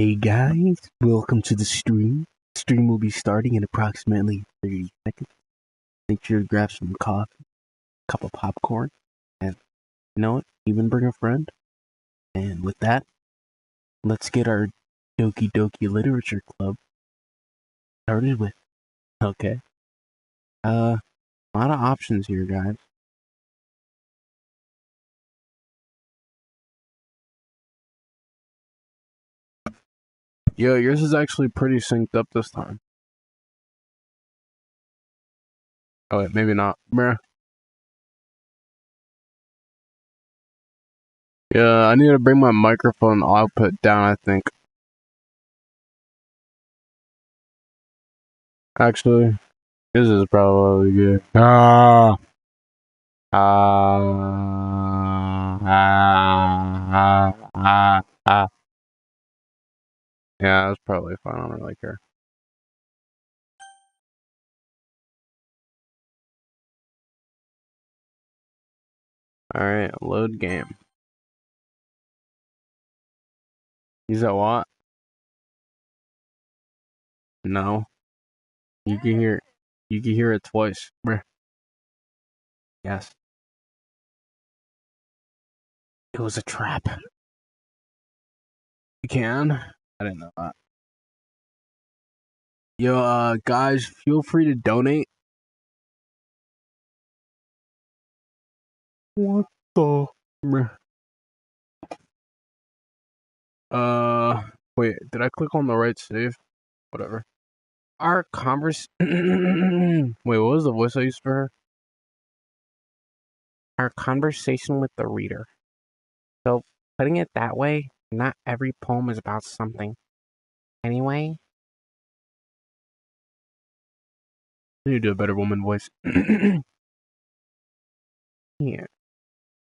Hey guys, welcome to the stream. Stream will be starting in approximately 30 seconds. Make sure to grab some coffee, cup of popcorn, and you know what, even bring a friend. And with that, let's get our Doki Doki Literature Club started with. Okay. A lot of options here, guys. Yo, yours is actually pretty synced up this time. Oh wait, maybe not. Bruh. Yeah, I need to bring my microphone output down, I think. Actually, this is probably good. Yeah, that's probably fine. I don't really care. Alright, load game. Is that what? No. You can hear it twice. Bruh. Yes. It was a trap. You can? I didn't know that. Yo, guys, feel free to donate. What the? Bruh. Wait, did I click on the right save? Whatever. Our converse. Wait, what was the voice I used for her? Our conversation with the reader. So, putting it that way, not every poem is about something. Anyway, you do a better woman voice. Here,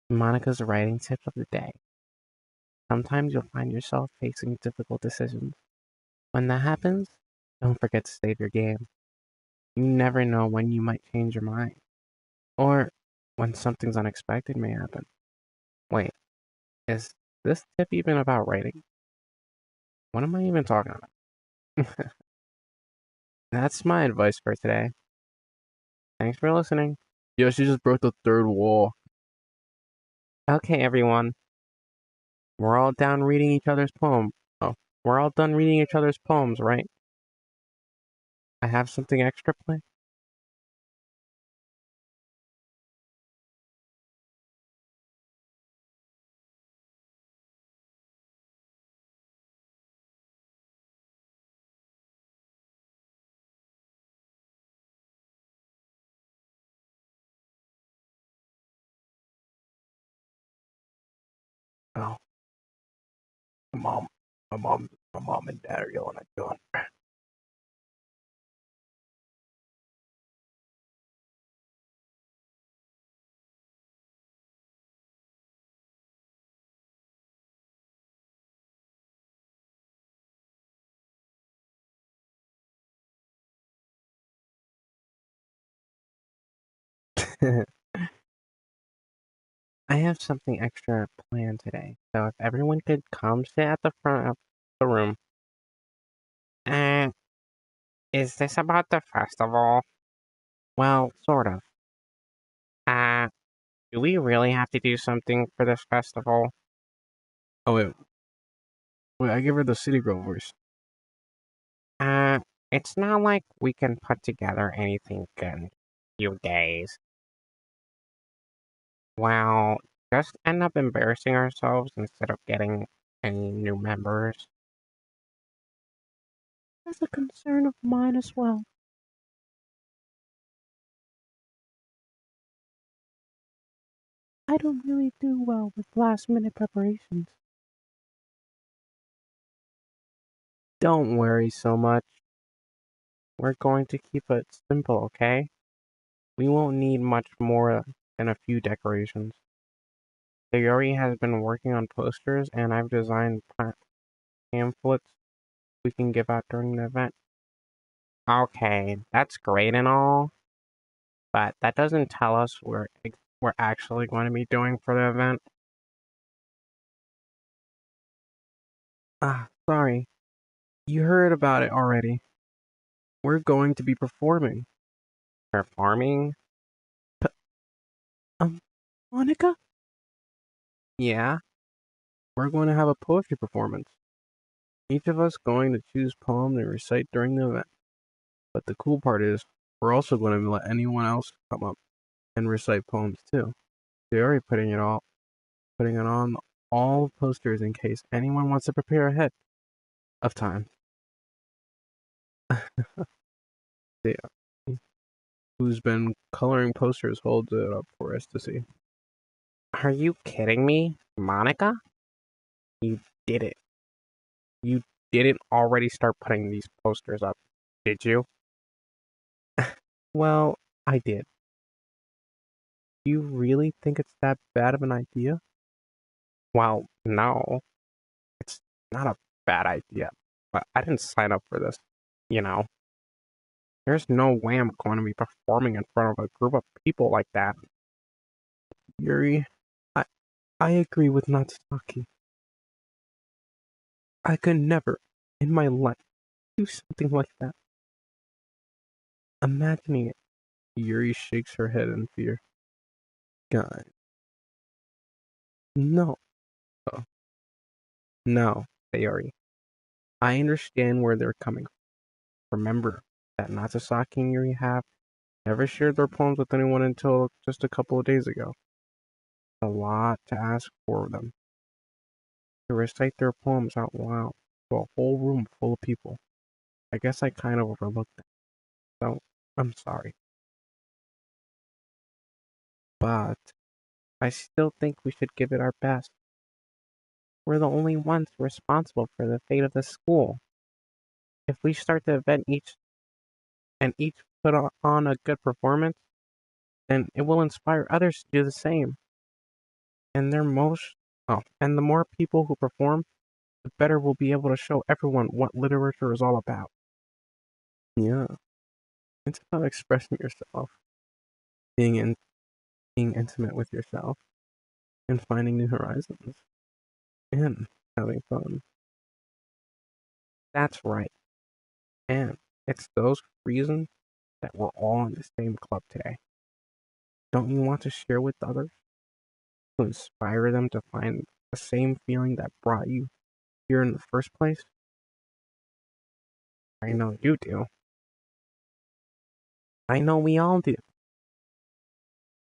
Monica's writing tip of the day. Sometimes you'll find yourself facing difficult decisions. When that happens, don't forget to save your game. You never know when you might change your mind, or when something's unexpected may happen. Wait, is this tip even about writing? What am I even talking about? That's my advice for today. Thanks for listening. Yo, she just broke the third wall. Okay, everyone. We're all done reading each other's poem. Oh, we're all done reading each other's poems, right? I have something extra planned. Oh, my mom, my mom and dad are yelling at John. I have something extra planned today, so if everyone could come sit at the front of the room. Uh, is this about the festival? Well, sort of. Uh, do we really have to do something for this festival? Oh, wait, I give her the City Girl voice. Uh, it's not like we can put together anything good in a few days. Well, just end up embarrassing ourselves instead of getting any new members. That's a concern of mine as well. I don't really do well with last minute preparations. Don't worry so much. We're going to keep it simple, okay? We won't need much more than a few decorations. Sayori has been working on posters, and I've designed pamphlets we can give out during the event. Okay, that's great and all, but that doesn't tell us what we're actually going to be doing for the event. Ah, sorry. You heard about it already. We're going to be performing. Performing? P- um, Monica? Yeah, we're going to have a poetry performance. Each of us going to choose poem to recite during the event. But the cool part is, we're also going to let anyone else come up and recite poems too. They're already putting it on all posters in case anyone wants to prepare ahead of time. Yeah. Who's been coloring posters holds it up for us to see. Are you kidding me, Monica? You did it. You didn't already start putting these posters up, did you? Well, I did. You really think it's that bad of an idea? Well, no, it's not a bad idea. But I didn't sign up for this, you know. There's no way I'm going to be performing in front of a group of people like that. Yuri, I I agree with Natsaki. I could never, in my life, do something like that. Imagining it. Yuri shakes her head in fear. God, no. Oh, no, Sayori. I understand where they're coming from. Remember that Natsaki and Yuri have never shared their poems with anyone until just a couple of days ago. A lot to ask for them to recite their poems out loud to a whole room full of people. I guess I kind of overlooked that, so I'm sorry. But I still think we should give it our best. We're the only ones responsible for the fate of the school. If we start the event each put on a good performance, then it will inspire others to do the same. And they're most and the more people who perform, the better we'll be able to show everyone what literature is all about. Yeah, it's about expressing yourself, being in being intimate with yourself, and finding new horizons, and having fun. That's right. And it's those reasons that we're all in the same club today. Don't you want to share with others to inspire them to find the same feeling that brought you here in the first place? I know you do. I know we all do.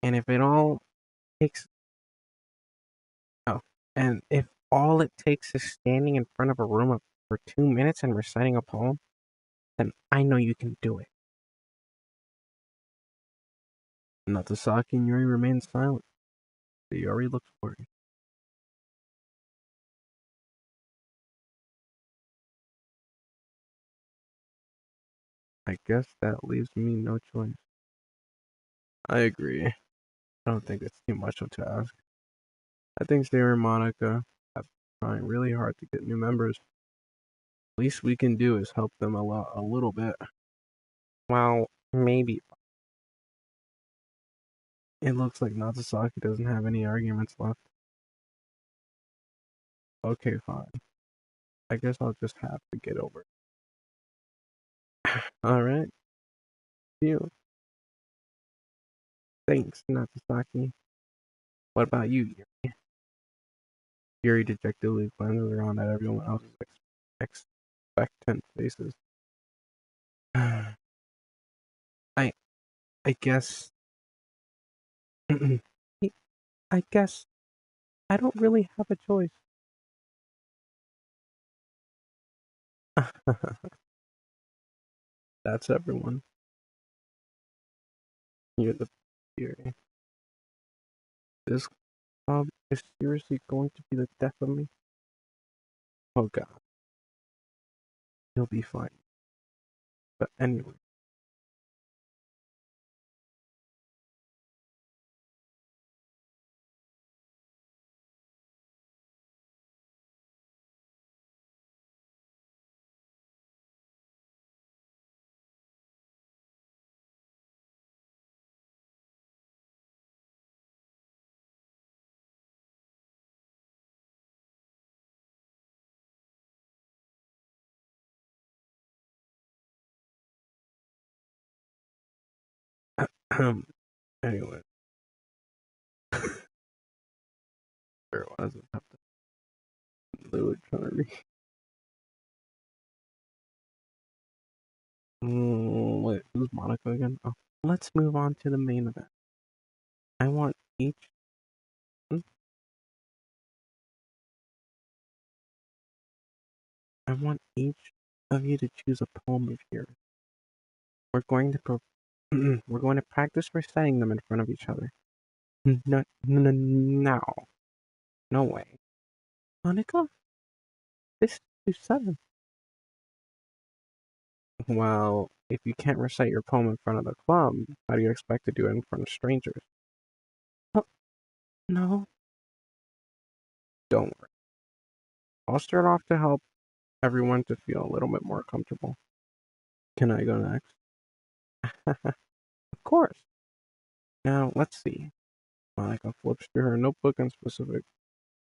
And if it all takes oh, and if all it takes is standing in front of a room for 2 minutes and reciting a poem, then I know you can do it. Natasaki and Yuri remain silent. Yuri looks worried. I guess that leaves me no choice. I agree. I don't think it's too much to ask. I think Sarah and Monica have been trying really hard to get new members. Least we can do is help them a little bit. Well, maybe. It looks like Natsusaki doesn't have any arguments left. Okay, fine. I guess I'll just have to get over it. Alright, you. Thanks, Natsusaki. What about you, Yuri? Yuri dejectedly glances around at everyone else's expectant faces. I I guess I guess I don't really have a choice. That's everyone. You're the Yuri. This club is seriously going to be the death of me. Oh god, you'll be fine. But anyway. Anyway, there wasn't have to fluid trying to read. Wait, who's Monica again? Oh, let's move on to the main event. I want each. I want each of you to choose a poem of yours. We're going to we're going to practice reciting them in front of each other. No, no, no, no way, Monica. This is 7. Well, if you can't recite your poem in front of the club, how do you expect to do it in front of strangers? Oh, no, don't worry. I'll start off to help everyone to feel a little bit more comfortable. Can I go next? Of course. Now, let's see. Monica flips through her notebook and specific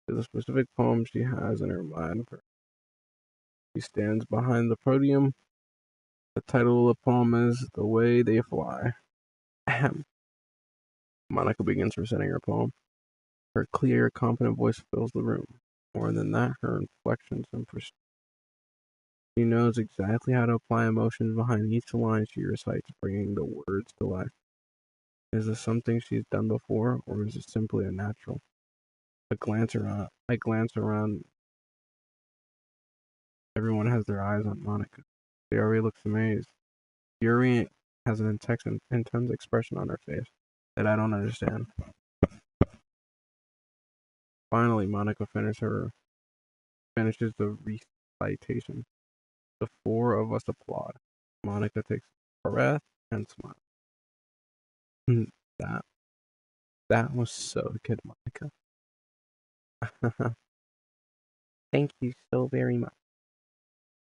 to the specific poem she has in her mind. She stands behind the podium. The title of the poem is The Way They Fly. Ahem. Monica begins reciting her poem. Her clear, confident voice fills the room. More than that, her inflections and she knows exactly how to apply emotions behind each line she recites, bringing the words to life. Is this something she's done before, or is it simply a natural? I glance around. Everyone has their eyes on Monica. Yuri looks amazed. Yuri has an intense expression on her face that I don't understand. Finally, Monica finishes the recitation. The 4 of us applaud. Monica takes a breath and smiles. that that was so good, Monica. Thank you so very much.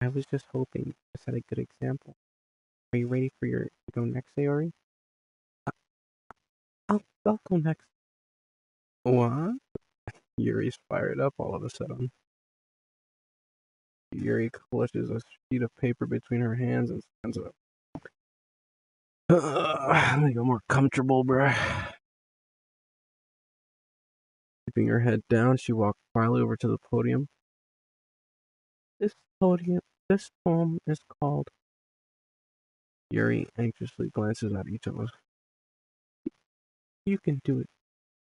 I was just hoping to set a good example. Are you ready for your to go next, Sayori? Uh, I'll go next. What? Yuri's fired up all of a sudden. Yuri clutches a sheet of paper between her hands and stands up. Let me go more comfortable, bruh. Keeping her head down, she walked quietly over to the podium. This podium, this poem is called. Yuri anxiously glances at each of us. You can do it.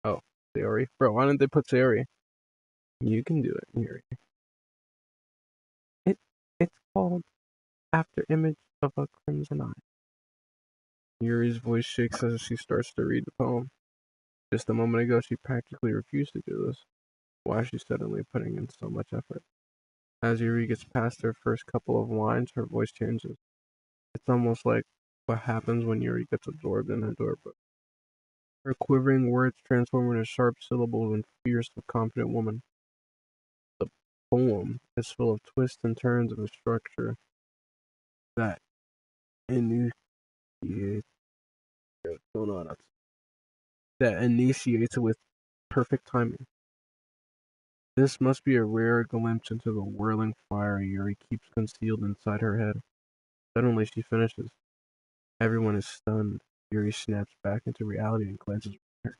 Oh, Sayori. Bro, why didn't they put Sayori? You can do it, Yuri. It, it's called After Image of a Crimson Eye. Yuri's voice shakes as she starts to read the poem. Just a moment ago, she practically refused to do this. Why is she suddenly putting in so much effort? As Yuri gets past her first couple of lines, her voice changes. It's almost like what happens when Yuri gets absorbed in her book. Her quivering words transform into sharp syllables and fierce, confident woman. The poem is full of twists and turns of a structure that initiates that initiates with perfect timing. This must be a rare glimpse into the whirling fire Yuri keeps concealed inside her head. Suddenly she finishes. Everyone is stunned. Yuri snaps back into reality and glances at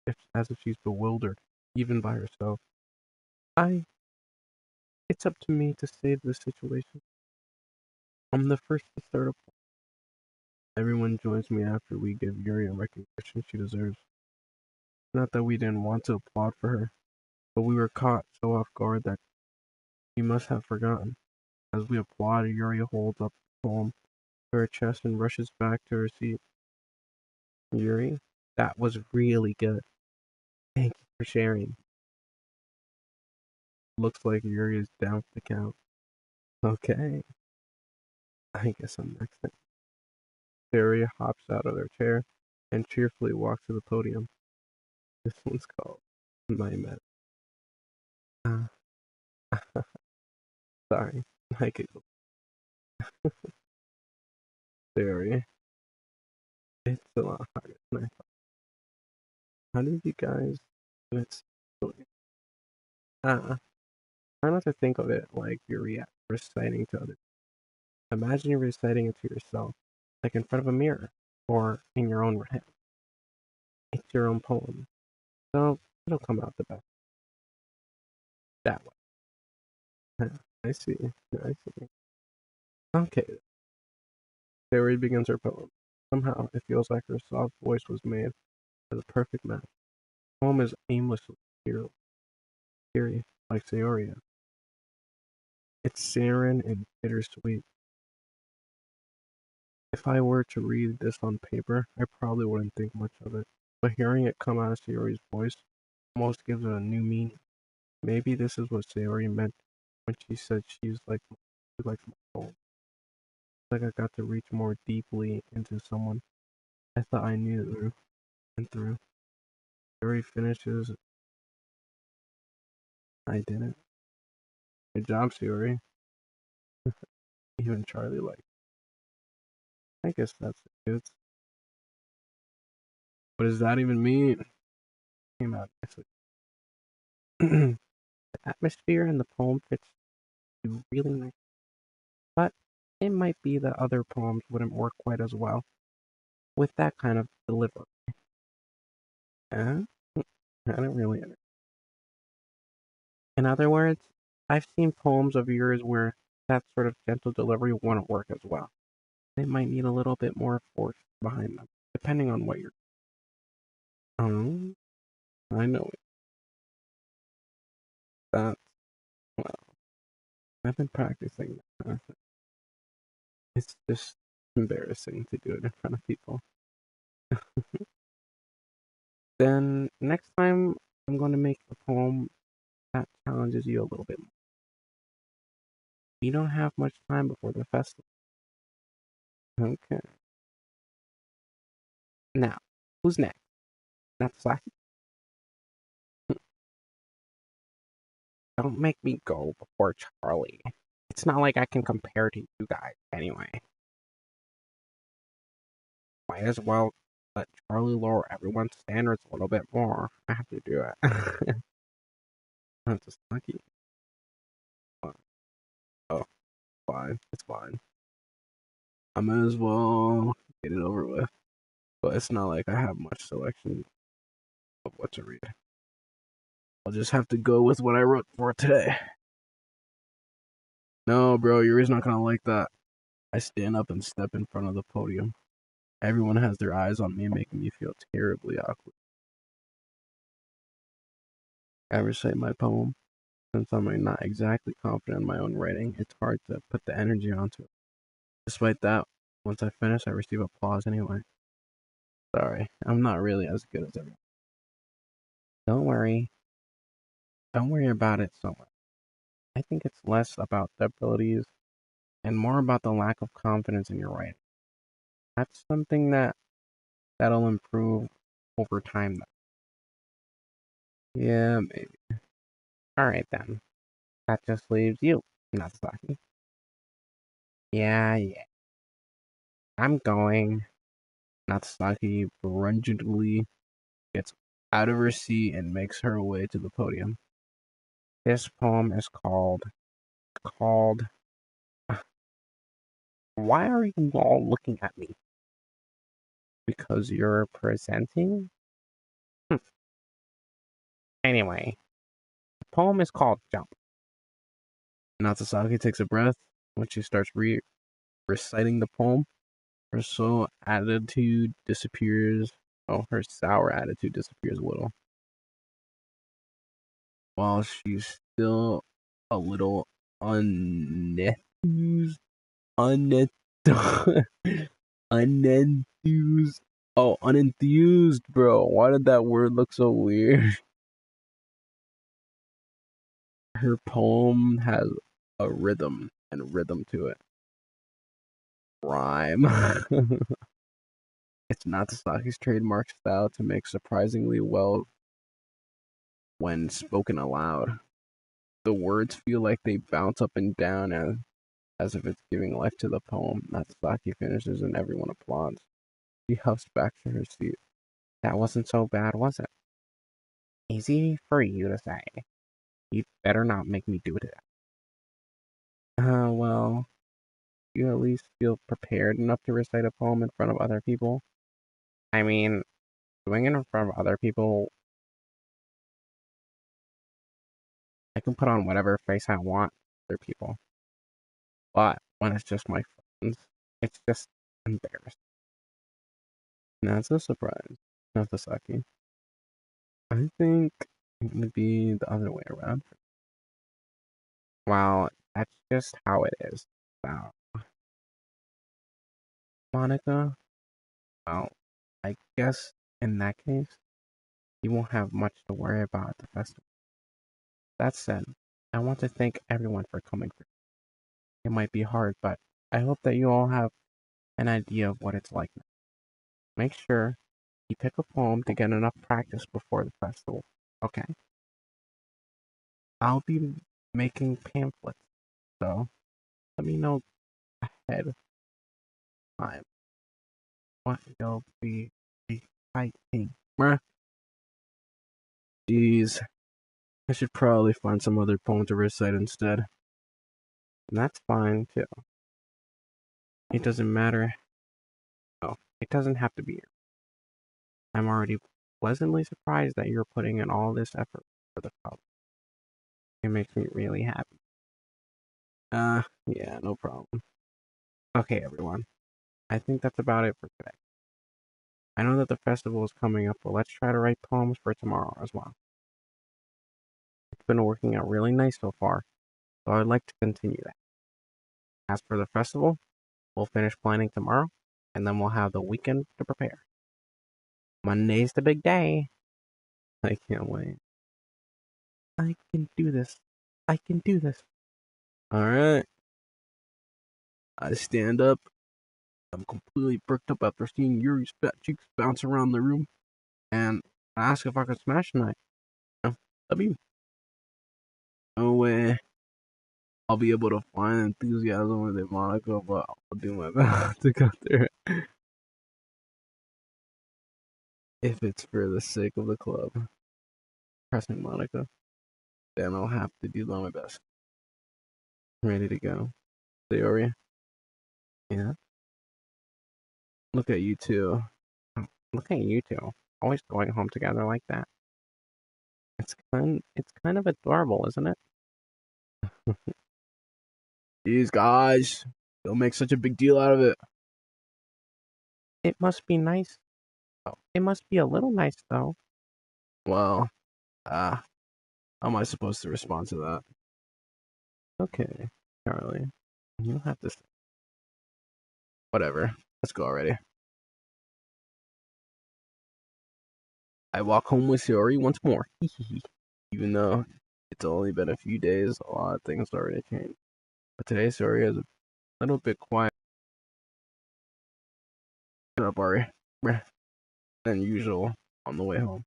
her, as if she's bewildered, even by herself. I. It's up to me to save the situation. I'm the first to start up. Everyone joins me after we give Yuri a recognition she deserves. Not that we didn't want to applaud for her, but we were caught so off guard that we must have forgotten. As we applaud, Yuri holds up the poem to her chest and rushes back to her seat. Yuri, that was really good. Thank you for sharing. Looks like Yuri is down for the count. Okay, I guess I'm next. Yuri hops out of their chair and cheerfully walks to the podium. This one's called My Med. Uh, sorry, I giggled. Yuri, it's a lot harder than I thought. How did you guys do it? Try not to think of it like you're reciting to others. Imagine you're reciting it to yourself, like in front of a mirror. or in your own head. It's your own poem, so it'll come out the best that way. I see. I see. Okay, Sayori begins her poem. Somehow, it feels like her soft voice was made for the perfect match. The poem is aimlessly cheery, like Sayori. It's saccharine and bittersweet. If I were to read this on paper, I probably wouldn't think much of it. But hearing it come out of Sayori's voice almost gives it a new meaning. Maybe this is what Sayori meant when she said she likes my poem. It's like I got to reach more deeply into someone I thought I knew through and through. Sayori finishes. I didn't. Good job, Sayori. Even Charlie liked. I guess that's it. What does that even mean? Came out nicely. The atmosphere in the poem fits you really nice, but it might be that other poems wouldn't work quite as well with that kind of delivery. Eh? I don't really understand. In other words, I've seen poems of yours where that sort of gentle delivery wouldn't work as well. They might need a little bit more force behind them, depending on what you're. Oh, I know it. That's well. I've been practicing that. It's just embarrassing to do it in front of people. Then next time I'm going to make a poem that challenges you a little bit more. You don't have much time before the festival. Okay. Now, who's next? Natsaki? Don't make me go before Charlie. It's not like I can compare to you guys anyway. Might as well let Charlie lower everyone's standards a little bit more. I have to do it. Natsaki? Oh, fine. It's fine. I might as well get it over with. But it's not like I have much selection of what to read. I'll just have to go with what I wrote for today. No, bro, Yuri's not gonna like that. I stand up and step in front of the podium. Everyone has their eyes on me, making me feel terribly awkward. I recite my poem. Since I'm not exactly confident in my own writing, it's hard to put the energy onto it. Despite that, once I finish, I receive applause anyway. Sorry, I'm not really as good as everyone. Don't worry. Don't worry about it so much. I think it's less about the abilities and more about the lack of confidence in your writing. That's something that'll improve over time though. Yeah, maybe. Alright then. That just leaves you, Natsaki. Yeah. I'm going. Natsaki begrudgingly gets out of her seat and makes her way to the podium. This poem is called Why are you all looking at me? Because you're presenting? Hm. Anyway, the poem is called Jump. Natsaki takes a breath when she starts reciting the poem. Her sour attitude disappears. Oh, her sour attitude disappears a little. While she's still a little unenthused. Unenthused. Unenthused. Oh, unenthused, bro. Why did that word look so weird? Her poem has a rhythm to it. Rhyme. It's Natsusaki's trademark style to make surprisingly well when spoken aloud. The words feel like they bounce up and down as if it's giving life to the poem. Natsaki finishes and everyone applauds. She huffs back to her seat. That wasn't so bad, was it? Easy for you to say. You'd better not make me do it. Well, you at least feel prepared enough to recite a poem in front of other people. I mean, doing it in front of other people, I can put on whatever face I want for other people. But when it's just my friends, it's just embarrassing. That's a surprise. Nagasaki. I think it would be the other way around. Well, that's just how it is. Wow. Monica, well, I guess in that case, you won't have much to worry about at the festival. That said, I want to thank everyone for coming through. It might be hard, but I hope that you all have an idea of what it's like now. Make sure you pick a poem to get enough practice before the festival. Okay? I'll be making pamphlets, so let me know ahead of time what you'll be reciting. Bruh. Jeez, I should probably find some other poem to recite instead. And that's fine too. It doesn't matter. Oh, it doesn't have to be here. I'm already pleasantly surprised that you're putting in all this effort for the club. It makes me really happy. Yeah, no problem. Okay, everyone. I think that's about it for today. I know that the festival is coming up, but let's try to write poems for tomorrow as well. It's been working out really nice so far, so I'd like to continue that. As for the festival, we'll finish planning tomorrow, and then we'll have the weekend to prepare. Monday's the big day. I can't wait. I can do this. I can do this. Alright. I stand up. I'm completely bricked up after seeing Yuri's fat cheeks bounce around the room, and I ask if I could smash tonight. W. No way. I'll be able to find enthusiasm with Monica, but I'll do my best to go through it. If it's for the sake of the club. Pressing Monica, then I'll have to do my best. Ready to go. Sayori? Yeah? Look at you two. Look at you two. Always going home together like that. It's kind of adorable, isn't it? These guys, don't make such a big deal out of it. It must be nice. Oh, it must be a little nice though. Well, how am I supposed to respond to that? Okay, Charlie. You don't have to. Whatever. Let's go already. I walk home with Sayori once more. Even though it's only been a few days, a lot of things already changed. But today, Sayori is a little bit quiet up Ari than usual on the way home.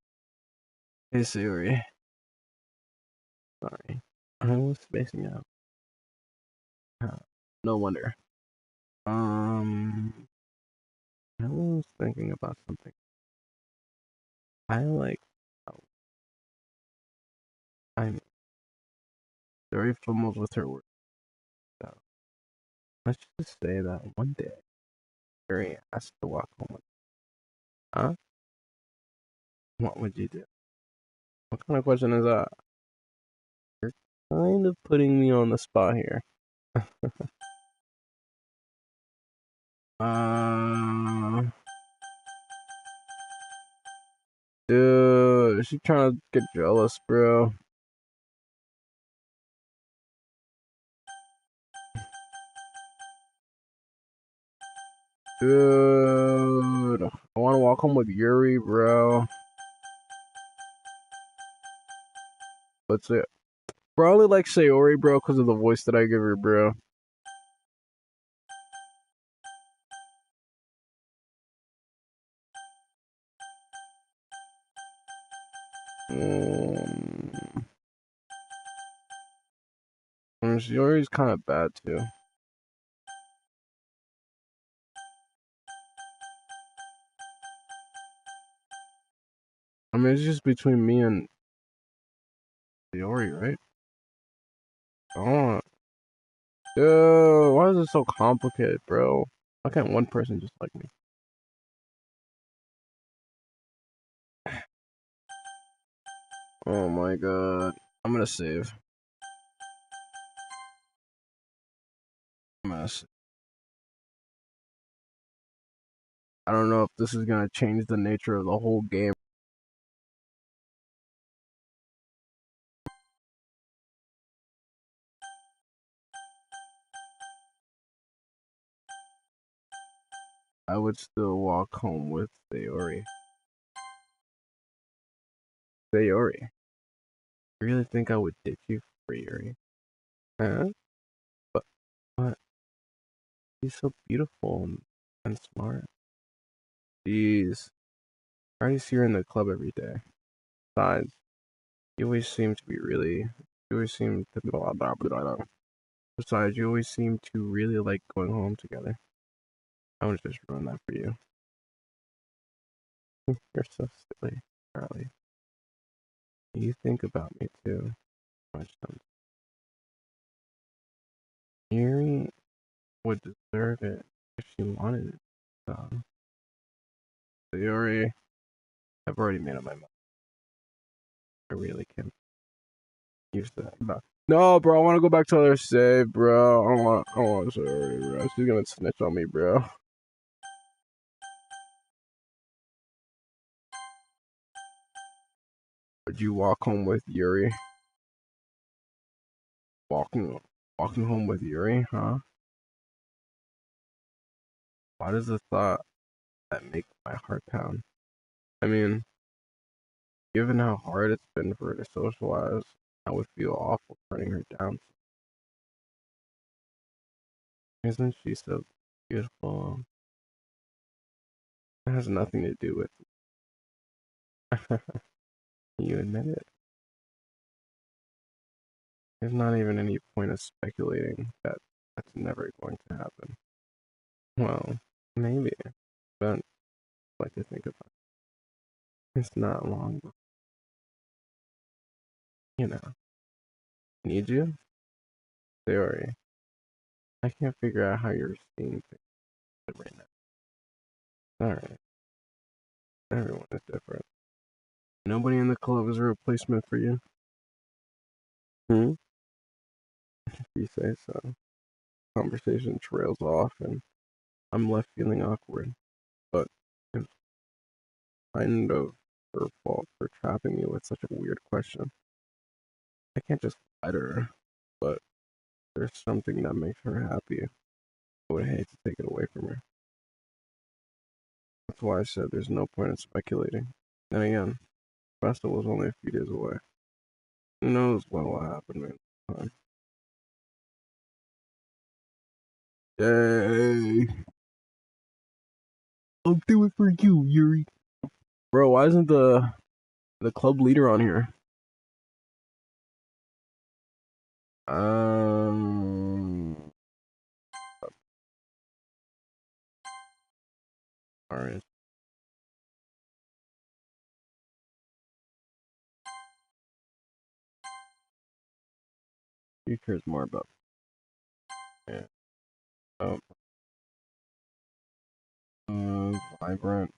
Hey Sayori. Sorry. I was spacing out. No wonder. I was thinking about something. I like. Oh, I'm very fumbles with her work. So let's just say that one day, Sayori asked to walk home with me. Huh? What would you do? What kind of question is that? You're kind of putting me on the spot here. Uh, dude, she trying to get jealous, bro. Dude, I want to walk home with Yuri, bro. Let's say, probably like Sayori, bro, because of the voice that I give her, bro. Um, Sayori's kind of bad too. I mean, it's just between me and Sayori, right? Oh, dude, why is it so complicated, bro? Why is it so complicated, bro? Why can't one person just like me? Oh my god. I'm gonna save. I'm gonna save. I don't know if this is gonna change the nature of the whole game. I would still walk home with Sayori. Sayori. I really think I would ditch you for Yuri? Huh? But what? She's so beautiful and smart. Jeez. I already see her in the club every day. Besides, you always seem to be really. You always seem to blah blah blah blah. Besides, you always seem to really like going home together. I would just ruin that for you. You're so silly, Charlie. You think about me too much sometimes. Yuri would deserve it if she wanted it. So, Yuri, I've already made up my mind. I really can use that. No, bro, I want to go back to her save, bro. I don't want to say Yuri, bro. She's gonna snitch on me, bro. Would you walk home with Yuri? Walking, walking home with Yuri, huh? Why does the thought that make my heart pound? I mean, given how hard it's been for her to socialize, I would feel awful turning her down. Isn't she so beautiful? It has nothing to do with you admit it. There's not even any point of speculating that that's never going to happen. Well, maybe, but I like to think about it. It's not long, you know. Need you? Theory. I can't figure out how you're seeing things right now. Alright, everyone is different. Nobody in the club is a replacement for you. Hmm? If you say so. Conversation trails off and I'm left feeling awkward. But it's kind of her fault for trapping me with such a weird question. I can't just lie to her, but there's something that makes her happy. I would hate to take it away from her. That's why I said there's no point in speculating. Then again, the festival is only a few days away. Who knows what will happen, man? Yay! I'll do it for you, Yuri. Bro, why isn't the club leader on here? All right. Who cares more about? Yeah. Oh, vibrant,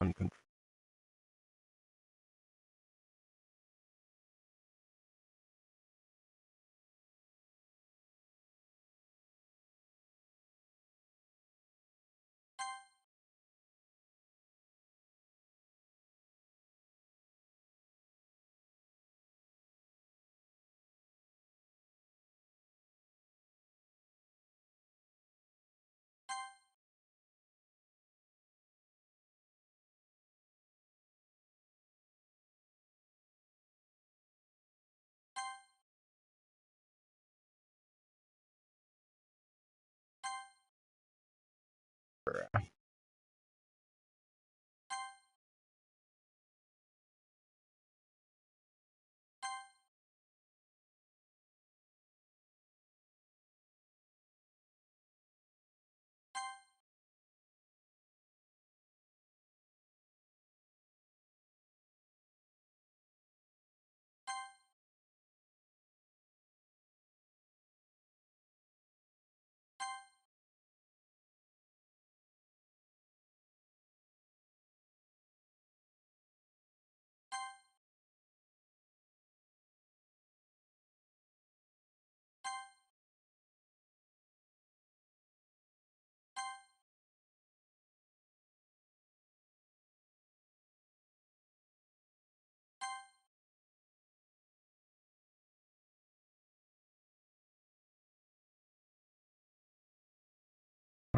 uncontrolled.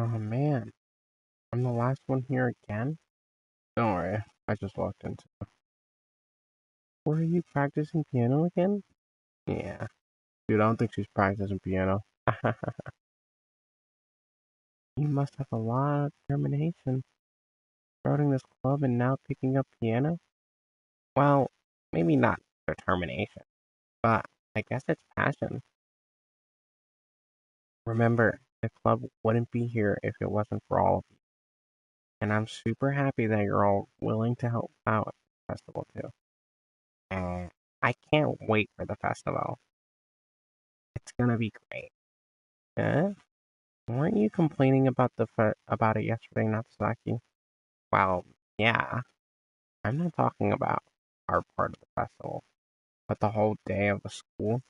Oh man, I'm the last one here again? Don't worry, I just walked into. Were you practicing piano again? Yeah, dude, I don't think she's practicing piano. You must have a lot of determination starting this club and now picking up piano. Well, maybe not determination, but I guess it's passion. Remember, the club wouldn't be here if it wasn't for all of you. And I'm super happy that you're all willing to help out at the festival too. And I can't wait for the festival. It's gonna be great. Eh? Weren't you complaining about about it yesterday, Natsaki? Well, yeah. I'm not talking about our part of the festival, but the whole day of the school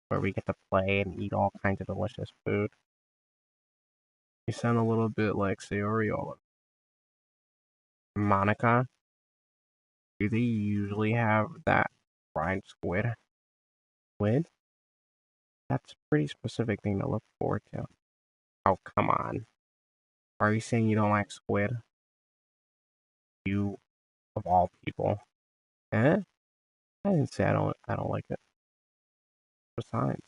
where we get to play and eat all kinds of delicious food. You sound a little bit like Sayori. Monica, do they usually have that fried squid? Squid? That's a pretty specific thing to look forward to. Oh, come on. Are you saying you don't like squid? You, of all people. Eh? I didn't say I don't like it. Besides,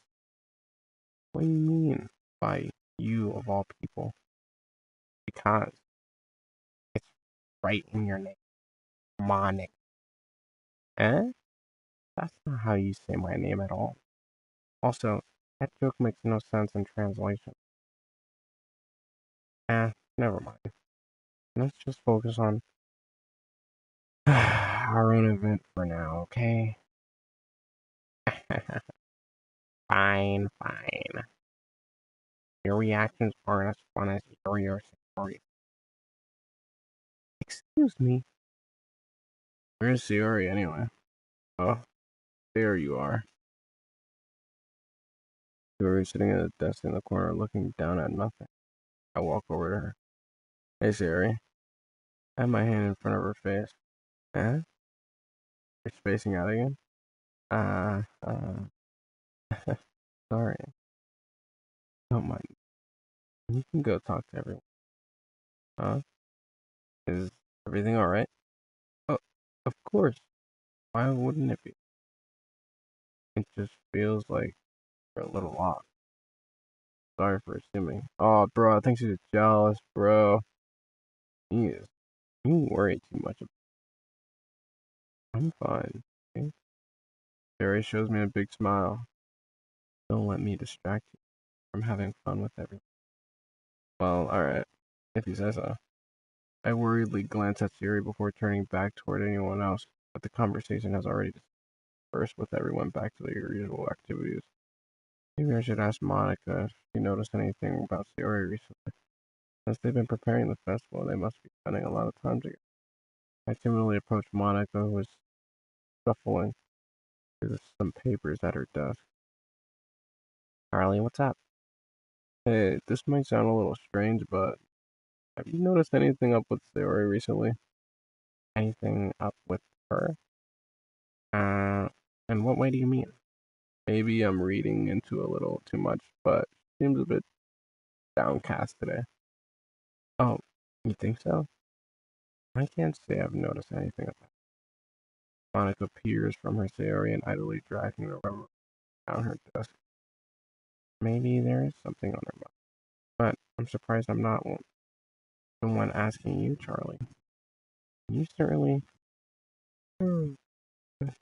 what do you mean by you of all people? Because it's right in your name. Monica. Eh? That's not how you say my name at all. Also, that joke makes no sense in translation. Never mind. Let's just focus on our own event for now, okay? Fine, fine. Your reactions aren't as fun as your stories. Excuse me. Where's Sayori anyway? Oh, there you are. Sayori sitting at a desk in the corner looking down at nothing. I walk over to her. Hey, Sayori. I have my hand in front of her face. Eh? You're spacing out again? Uh, uh, sorry. Don't mind. You can go talk to everyone. Huh? Is everything alright? Oh, of course. Why wouldn't it be? It just feels like we're a little off. Sorry for assuming. Oh, bro, I think she's jealous, bro. Jeez, you worry too much. I'm fine. Okay? Barry shows me a big smile. Don't let me distract you from having fun with everyone. Well, alright, if you say so. I worriedly glance at Siri before turning back toward anyone else, but the conversation has already dispersed with everyone back to their usual activities. Maybe I should ask Monica if she noticed anything about Siri recently. Since they've been preparing the festival, they must be spending a lot of time together. I timidly approached Monica, who was shuffling through some papers at her desk. Charlie, what's up? Hey, this might sound a little strange, but have you noticed anything up with Sayori recently? Anything up with her? Uh, in what way do you mean? Maybe I'm reading into a little too much, but she seems a bit downcast today. Oh, you think so? I can't say I've noticed anything of that. Monica peers from her Sayori and idly dragging the rubber down her desk. Maybe there is something on her mind. But I'm surprised I'm not the one asking you, Charlie. You certainly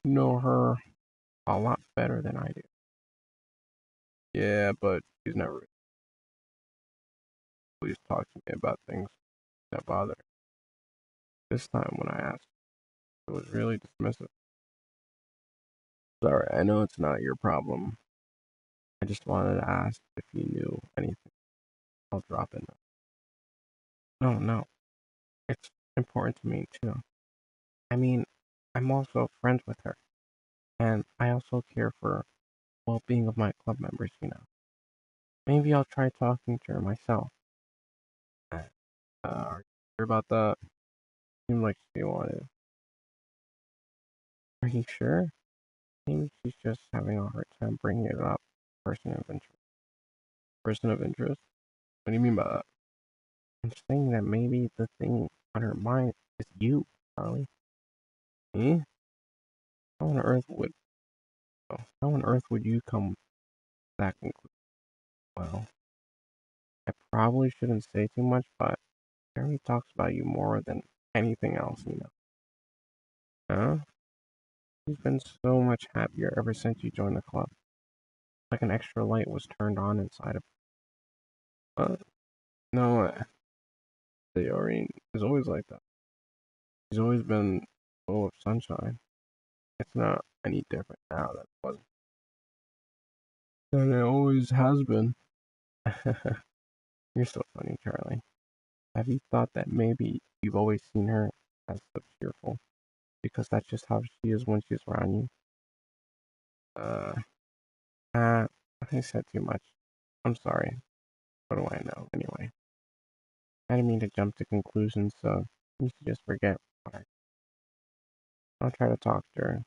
know her a lot better than I do. Yeah, but she's never really talked to me about things that bother her. This time when I asked, it was really dismissive. Sorry, I know it's not your problem. I just wanted to ask if you knew anything. I'll drop in. No, no. It's important to me, too. I mean, I'm also friends with her. And I also care for the well-being of my club members. Maybe I'll try talking to her myself. Are you sure about that? Seemed like she wanted. Are you sure? Maybe she's just having a hard time bringing it up. Person of interest. Person of interest? What do you mean by that? I'm saying that maybe the thing on her mind is you, Charlie. Me? How on earth would how on earth would you come to that conclusion? Well, I probably shouldn't say too much, but Mary talks about you more than anything else, you know. Huh? She's been so much happier ever since you joined the club. Like an extra light was turned on inside of No, Sayori is always like that. She's always been full of sunshine. It's not any different now than it was. And it always has been. her. You're so funny, Charlie. Have you thought that maybe you've always seen her as so cheerful? Because that's just how she is when she's around you? Uh, Uh, I said too much. I'm sorry. What do I know, anyway? I didn't mean to jump to conclusions, so you should just forget what I'll try to talk to her.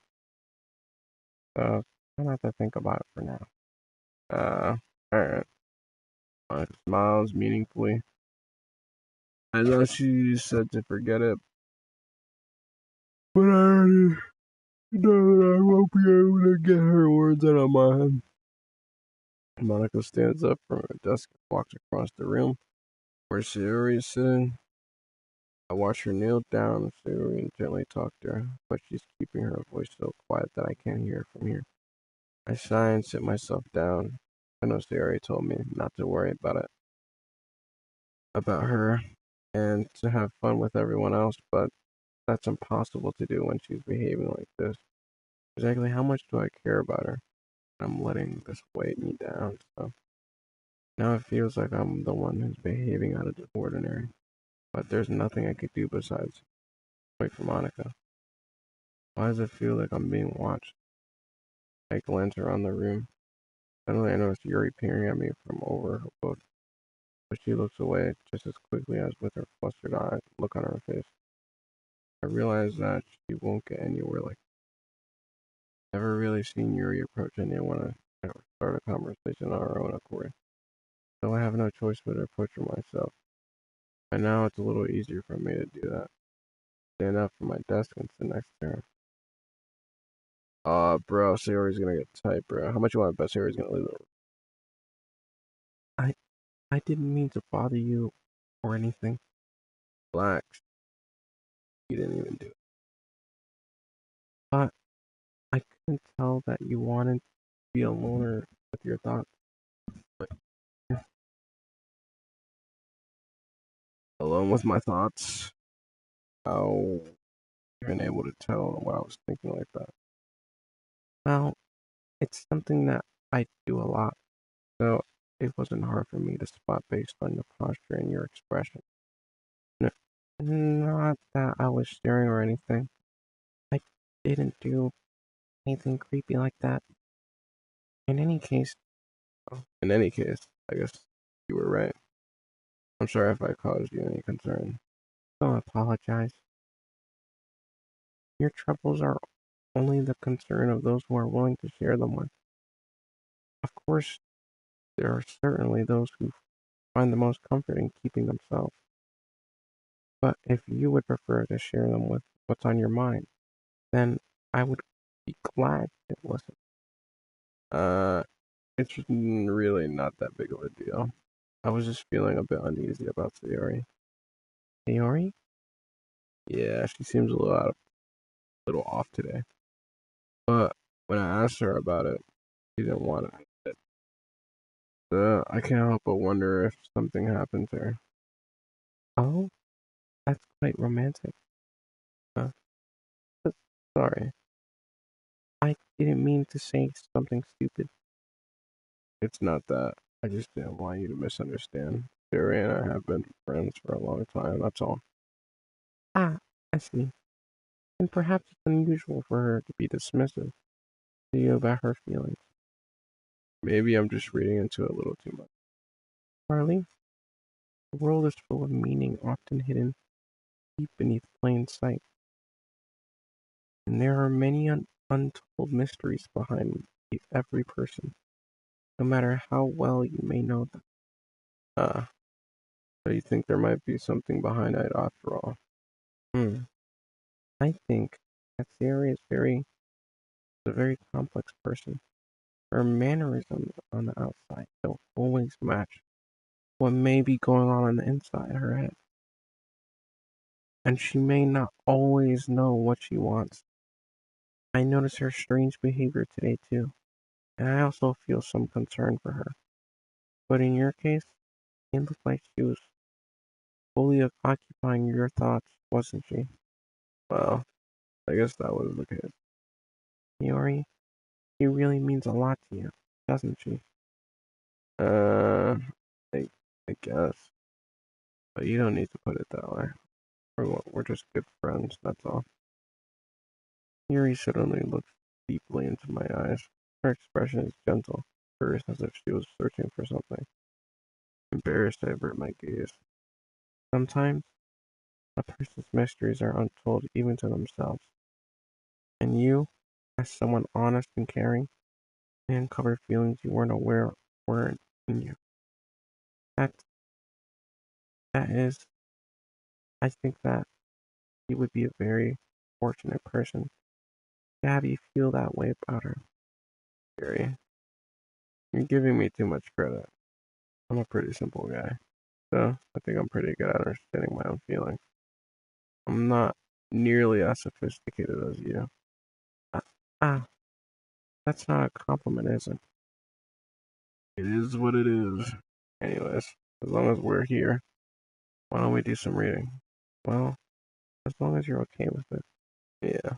So, try not to think about it for now. alright. Monica smiles meaningfully. I know she said to forget it, but I already know that I won't be able to get her words out of my head. Monica stands up from her desk and walks across the room where Sayori is sitting. I watch her kneel down and Sayori and gently talk to her, but she's keeping her voice so quiet that I can't hear her from here. I sigh and sit myself down. I know Sayori told me not to worry about her and to have fun with everyone else, but that's impossible to do when she's behaving like this. Exactly how much do I care about her? I'm letting this weight me down, so now it feels like I'm the one who's behaving out of the ordinary. But there's nothing I could do besides wait for Monica. Why does it feel like I'm being watched? I glance around the room. Suddenly I notice Yuri peering at me from over her book, but she looks away just as quickly as with her flustered eyes look on her face. I realize that she won't get anywhere like never really seen Yuri approach anyone or start a conversation on her own accord. So I have no choice but to approach her myself. And now it's a little easier for me to do that. Stand up from my desk and sit next to her. Bro, Sayori's gonna get tight, bro. How much you want to bet Sayori's gonna leave it? I, I didn't mean to bother you or anything. Relax. You didn't even do it. But I couldn't tell that you wanted to be a loner with your thoughts. But alone with my thoughts. How even able to tell what I was thinking like that? Well, it's something that I do a lot, so it wasn't hard for me to spot based on your posture and your expression. Not that I was staring or anything. I didn't do anything creepy like that. In any case, In any case, I guess you were right. I'm sorry if I caused you any concern. don't apologize. Your troubles are only the concern of those who are willing to share them with. Of course, there are certainly those who find the most comfort in keeping themselves. But if you would prefer to share them with what's on your mind, then I would be glad to listen. Uh, it's really not that big of a deal. I was just feeling a bit uneasy about Sayori. Theory? Yeah, she seems little off today. But when I asked her about it, she didn't want it. I can't help but wonder if something happened to her. Oh, that's quite romantic. Huh? Sorry, I didn't mean to say something stupid. It's not that. I just didn't want you to misunderstand. Sayori and I have been friends for a long time, that's all. Ah, I see. And perhaps it's unusual for her to be dismissive to you about her feelings. Maybe I'm just reading into it a little too much. Charlie, the world is full of meaning often hidden deep beneath plain sight, and there are many untold mysteries behind every person, no matter how well you may know them. Uh, So you think there might be something behind it after all? Hmm. I think that Sayori is a very complex person. Her mannerisms on the outside don't always match what may be going on the inside her head. And she may not always know what she wants. I notice her strange behavior today too, and I also feel some concern for her. But in your case, it looked like she was fully occupying your thoughts, wasn't she? Well, I guess that was the case. Yori, she really means a lot to you, doesn't she? Uh, I, I guess. But you don't need to put it that way. We're just good friends, that's all. Yuri suddenly looked deeply into my eyes. Her expression is gentle, curious as if she was searching for something. Embarrassed, I avert my gaze. Sometimes a person's mysteries are untold even to themselves. And you, as someone honest and caring, can uncover feelings you weren't aware weren't in you. That that is, I think that you would be a very fortunate person to have you feel that way about her. Yuri, you're giving me too much credit. I'm a pretty simple guy, so I think I'm pretty good at understanding my own feelings. I'm not nearly as sophisticated as you. Ah, ah, that's not a compliment, is it? It is what it is. Anyways, as long as we're here, why don't we do some reading? Well, as long as you're okay with it. Yeah,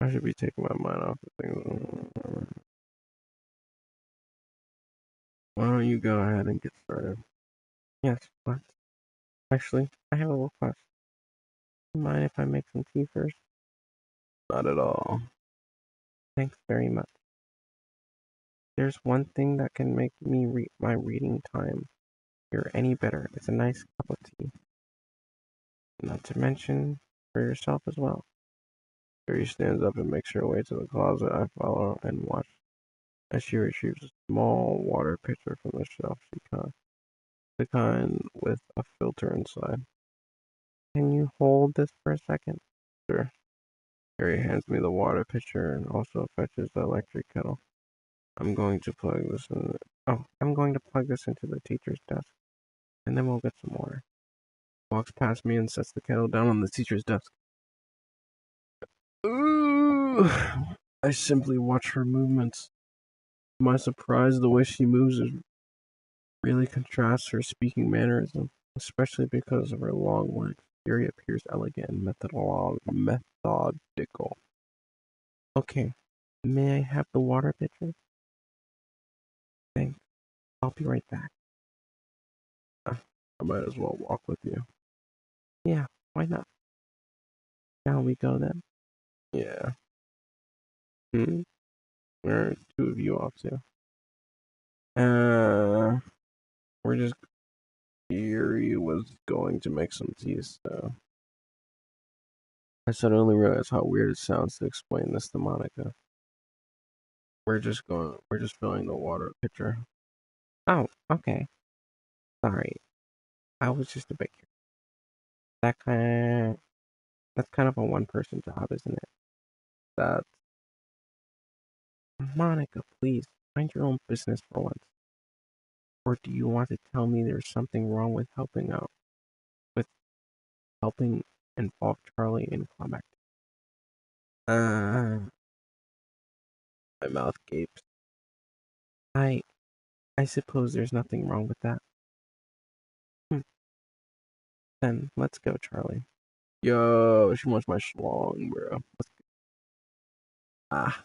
I should be taking my mind off of things. Why don't you go ahead and get started? Yes, but actually, I have a request. Do you mind if I make some tea first? Not at all. Thanks very much. There's one thing that can make me my reading time here any better. It's a nice cup of tea. Not to mention for yourself as well. Carrie stands up and makes her way to the closet. I follow and watch as she retrieves a small water pitcher from the shelf. The kind with a filter inside. Can you hold this for a second? Sure. Harry hands me the water pitcher and also fetches the electric kettle. I'm going to plug this in. Oh, I'm going to plug this into the teacher's desk, and then we'll get some water. Walks past me and sets the kettle down on the teacher's desk. Ooh! I simply watch her movements. To my surprise, the way she moves really contrasts her speaking mannerism, especially because of her long legs. Yuri appears elegant and methodical. Okay, may I have the water pitcher? Thanks. I'll be right back. I might as well walk with you. Yeah, why not? Shall we go then? Yeah. Hmm? Where are two of you off to? We're just. Yuri was going to make some tea, so. I suddenly realized how weird it sounds to explain this to Monica. We're just filling the water pitcher. Oh, okay. Sorry, I was just a bit curious. That kind of, that's kind of a one-person job, isn't it? That Monica, please, mind your own business for once. Or do you want to tell me there's something wrong with with helping involve Charlie in climactic? uh my mouth gapes. I, I suppose there's nothing wrong with that. Hmm. Then let's go, Charlie. Yo, she wants my schlong, bro. Ah,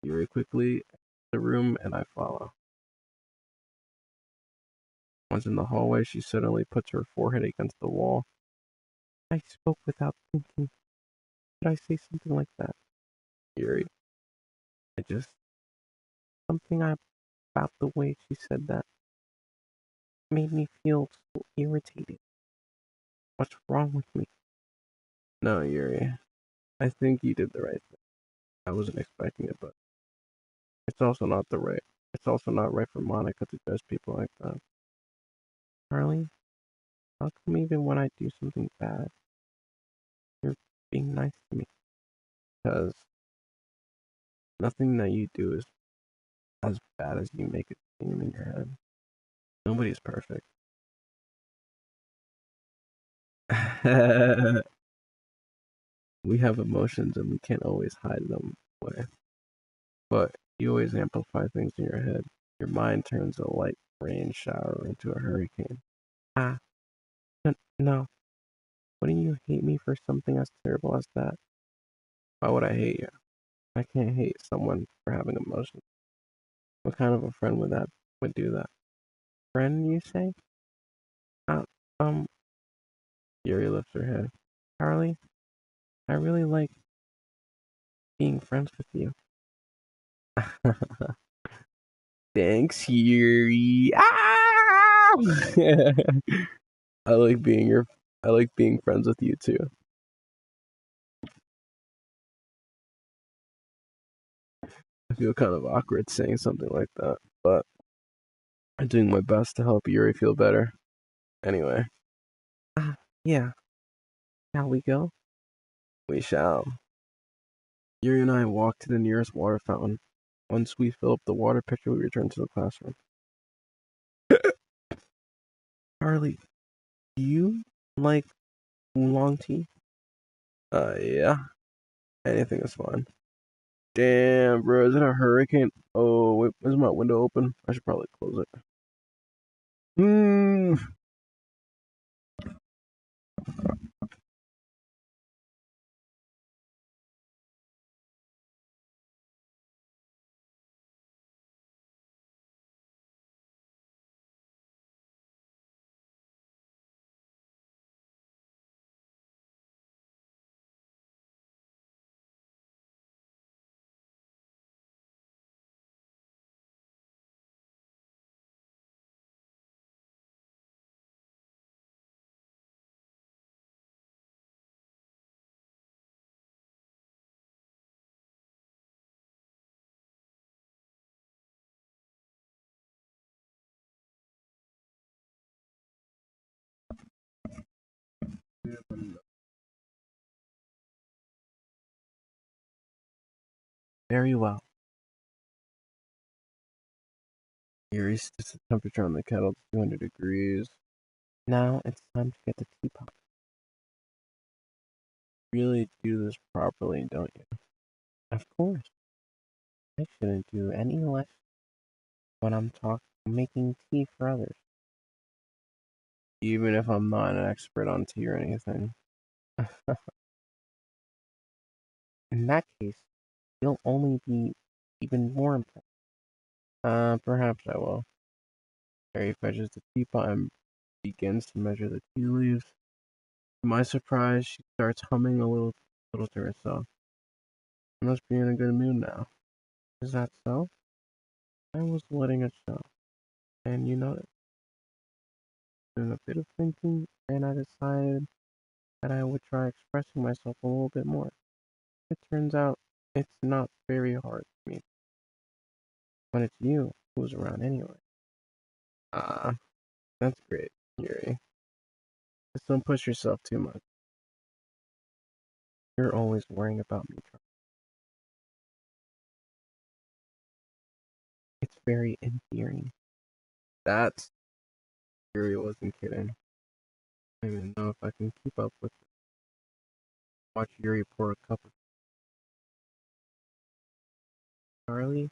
Yuri quickly the room and I follow. Once in the hallway, she suddenly puts her forehead against the wall. I spoke without thinking. Did I say something like that? Yuri, I just something about the way she said that made me feel so irritated. What's wrong with me? no, Yuri. I think you did the right thing. I wasn't expecting it, but it's also not the right. It's also not right for Monica to judge people like that. Charlie, How come even when I do something bad, you're being nice to me? Because nothing that you do is as bad as you make it seem in your head. Nobody's perfect. We have emotions and we can't always hide them away. But you always amplify things in your head. Your mind turns a light rain shower into a hurricane. Ah, no. Wouldn't you hate me for something as terrible as that? Why would I hate you? I can't hate someone for having emotions. What kind of a friend would do that? Friend, you say? Uh, um, Yuri lifts her head. Charlie, I really like being friends with you. Thanks, Yuri. Ah! I like being your I like being friends with you too. I feel kind of awkward saying something like that, but I'm doing my best to help Yuri feel better. Anyway, ah, yeah. Shall we go? We shall. Yuri and I walk to the nearest water fountain. Once we fill up the water pitcher, we return to the classroom. Charlie, do you like oolong tea? Yeah. Anything is fine. Damn, bro, is it a hurricane? Oh, wait, is my window open? I should probably close it. Hmm. Very well. Yuri sets the temperature on the kettle to 200 degrees. Now it's time to get the teapot. Really do this properly, don't you? Of course. I shouldn't do any less when I'm making tea for others. Even if I'm not an expert on tea or anything. In that case, you'll only be even more impressed. Perhaps I will. Harry fetches the teapot and begins to measure the tea leaves. To my surprise, she starts humming little to herself. I must be in a good mood now. Is that so? I was letting it show. And you know, doing a bit of thinking, and I decided that I would try expressing myself a little bit more. It turns out it's not very hard for me when it's you who's around anyway. Ah, that's great, Yuri. Just don't push yourself too much. You're always worrying about me, Charlie. It's very endearing. That's Yuri wasn't kidding. I don't even know if I can keep up with it. Watch Yuri pour a cup of Charlie.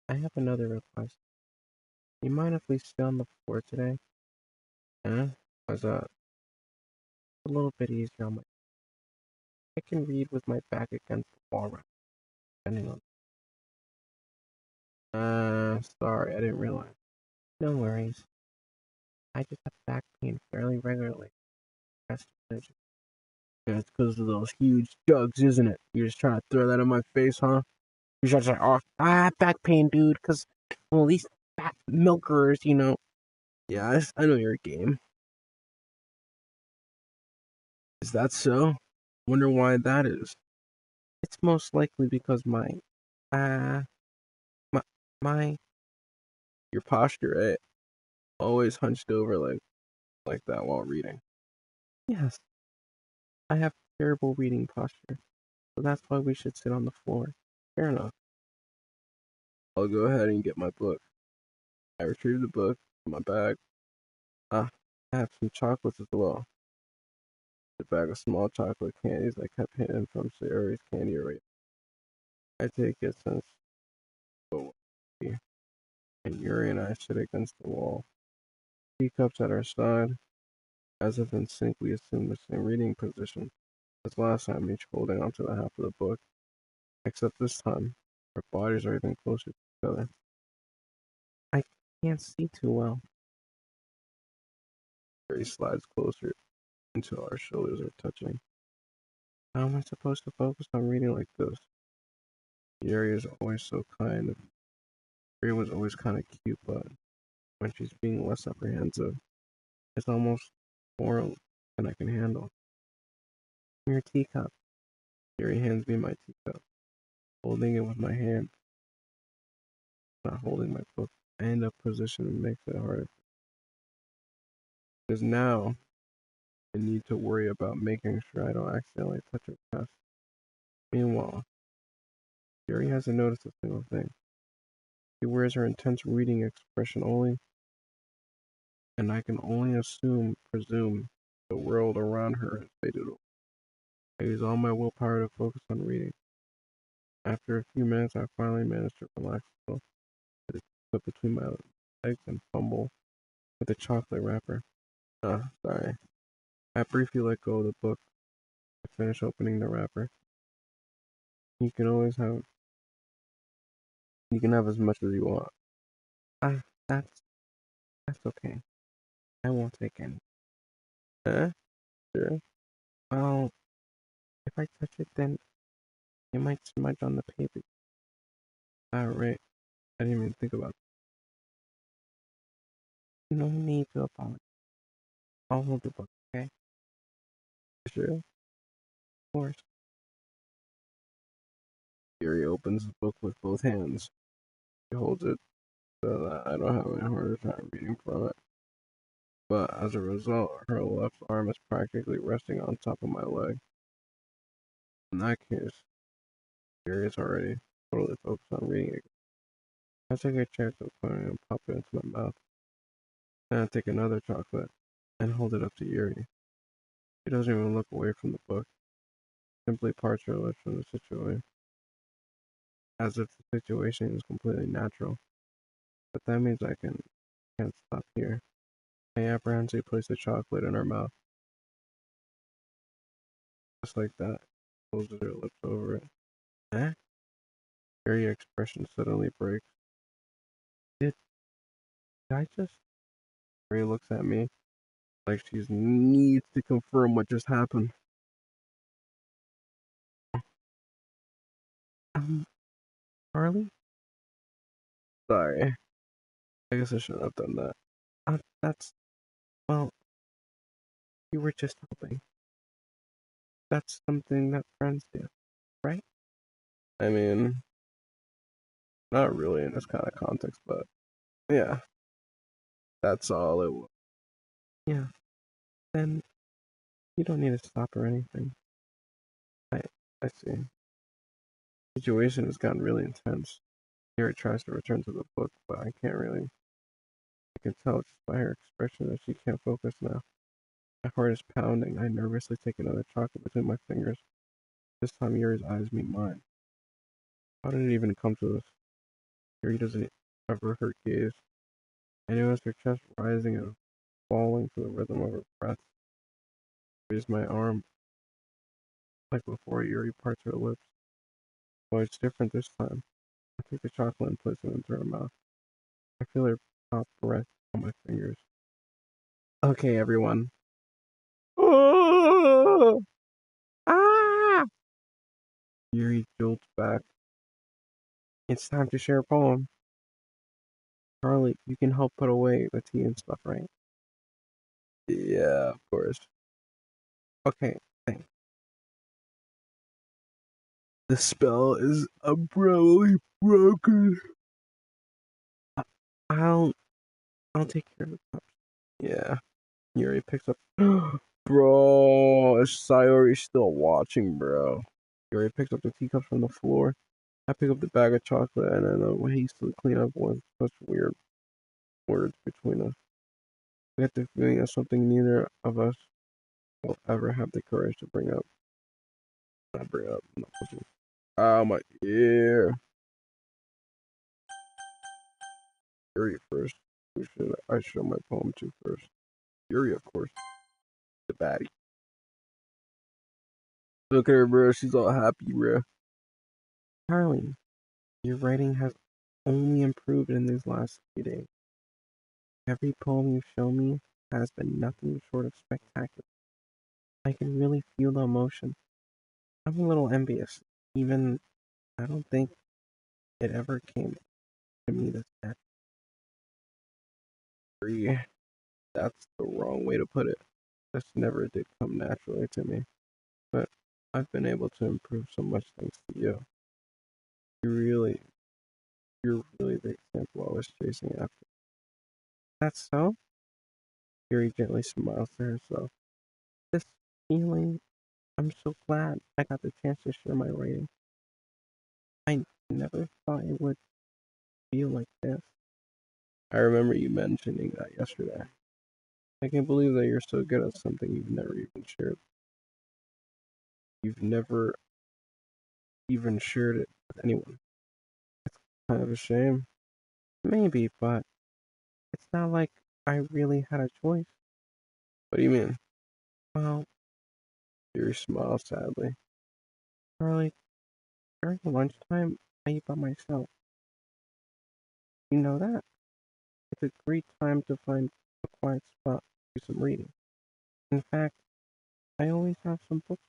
I have another request. You mind if we stay on the floor today? Huh? Why's that? A little bit easier on my. I can read with my back against the wall, right? Depending on. Sorry, I didn't realize. No worries. I just have back pain fairly regularly. That's yeah, it's because of those huge jugs, isn't it? You're just trying to throw that in my face, huh? You're just like, oh, I have back pain, dude, because, well, these fat milkers, you know. Yeah, I know your game. Is that so? Wonder why that is. It's most likely because uh, my, my, your posture, right? Always hunched over, like like that while reading. Yes, I have terrible reading posture, so that's why we should sit on the floor. Fair enough. I'll go ahead and get my book. I retrieve the book from my bag. Ah, I have some chocolates as well. The bag of small chocolate candies I kept hidden from Sayori's candy array. I take it since and Yuri and I sit against the wall, teacups at our side, as if in sync we assume the same reading position as last time, each holding onto the half of the book, except this time our bodies are even closer to each other. I can't see too well. Yuri slides closer until our shoulders are touching. How am I supposed to focus on reading like this? Yuri is always so kind. Yuri was always kind of cute, but when she's being less apprehensive, it's almost more than I can handle. Your teacup. Yuri hands me my teacup, holding it with my hand, not holding my book. I end up position makes it harder. Because now I need to worry about making sure I don't accidentally touch her chest. Meanwhile, Yuri hasn't noticed a single thing. She wears her intense reading expression only, and I can only presume, the world around her has faded away. I use all my willpower to focus on reading. After a few minutes, I finally manage to relax a little, put between my legs and fumble with the chocolate wrapper. Sorry. I briefly let go of the book. I finish opening the wrapper. You can always have. You can have as much as you want. Ah, that's okay. I won't take any. Eh? Sure. Well, if I touch it, then it might smudge on the paper. Right. I didn't even think about No need to apologize. I'll hold the book, okay? that. Sure. Of course. Yuri opens the book with both hands. She holds it so that I don't have any harder time reading from it. But as a result, her left arm is practically resting on top of my leg. In that case, Yuri is already totally focused on reading again. I take a chocolate coin and pop it into my mouth. Then I take another chocolate and hold it up to Yuri. She doesn't even look away from the book, simply parts her lips from the situation, as if the situation is completely natural. But that means can't stop here. I apprehensively place the chocolate in her mouth, just like that. Closes her lips over it. Eh? Yuri's expression suddenly breaks. Did I just? Yuri looks at me like she needs to confirm what just happened. Um, Charlie? Sorry. I guess I shouldn't have done that. That's, well, you were just helping. That's something that friends do, right? I mean, not really in this kind of context, but yeah, that's all it was. Yeah. Then you don't need to stop or anything. I, I see. The situation has gotten really intense. Yuri tries to return to the book, but I can't really. I can tell just by her expression that she can't focus now. My heart is pounding. I nervously take another chocolate between my fingers. This time, Yuri's eyes meet mine. How did it even come to this? Yuri doesn't avert her gaze. I notice her chest rising and falling to the rhythm of her breath. I raise my arm, like before Yuri parts her lips. But it's different this time. I take the chocolate and place it into her mouth. I feel her hot breath on my fingers. Okay, everyone. Oh! Ah! Yuri jolts back. It's time to share a poem. Charlie, you can help put away the tea and stuff, right? Yeah, of course. Okay, thanks. The spell is abruptly broken. I'll I'll take care of the cups. Yeah, Yuri picks up. Bro, Sayori's still watching, bro. Yuri picks up the teacups from the floor. I pick up the bag of chocolate and then hastily clean up one. Such weird words between us. I get the feeling of something neither of us will ever have the courage to bring up. Not bring up. I'm not pushing. Ah, my ear. Yuri first. Who should I show my poem to first? Yuri, of course. The baddie. Look at her, bro. She's all happy, bro. Charlie, your writing has only improved in these last few days. Every poem you show me has been nothing short of spectacular. I can really feel the emotion. I'm a little envious. Even I don't think it ever came to me this bad. Yuri, that's the wrong way to put it. This never did come naturally to me. But I've been able to improve so much thanks to you. You really, you're really the example I was chasing after. That's so? Yuri gently smiles to herself. This feeling, I'm so glad I got the chance to share my writing. I never thought it would feel like this. I remember you mentioning that yesterday. I can't believe that you're so good at something you've never even shared. You've never even shared it with anyone. It's kind of a shame. Maybe, but it's not like I really had a choice. What do you mean? Well, Yuri smiles sadly. Charlie, during lunchtime, I eat by myself. You know that? It's a great time to find a quiet spot to do some reading. In fact, I always have some books.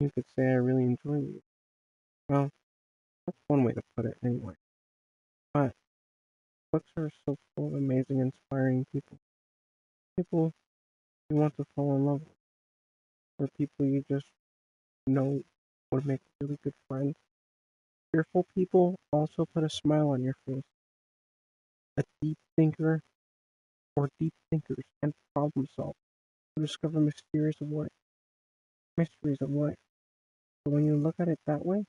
You could say I really enjoy reading. Well, that's one way to put it anyway. But books are so full of amazing, inspiring people. People you want to fall in love with, or people you just know would make really good friends. Fearful people also put a smile on your face. A deep thinker or deep thinkers and problem solve to discover mysteries of life. So when you look at it that way,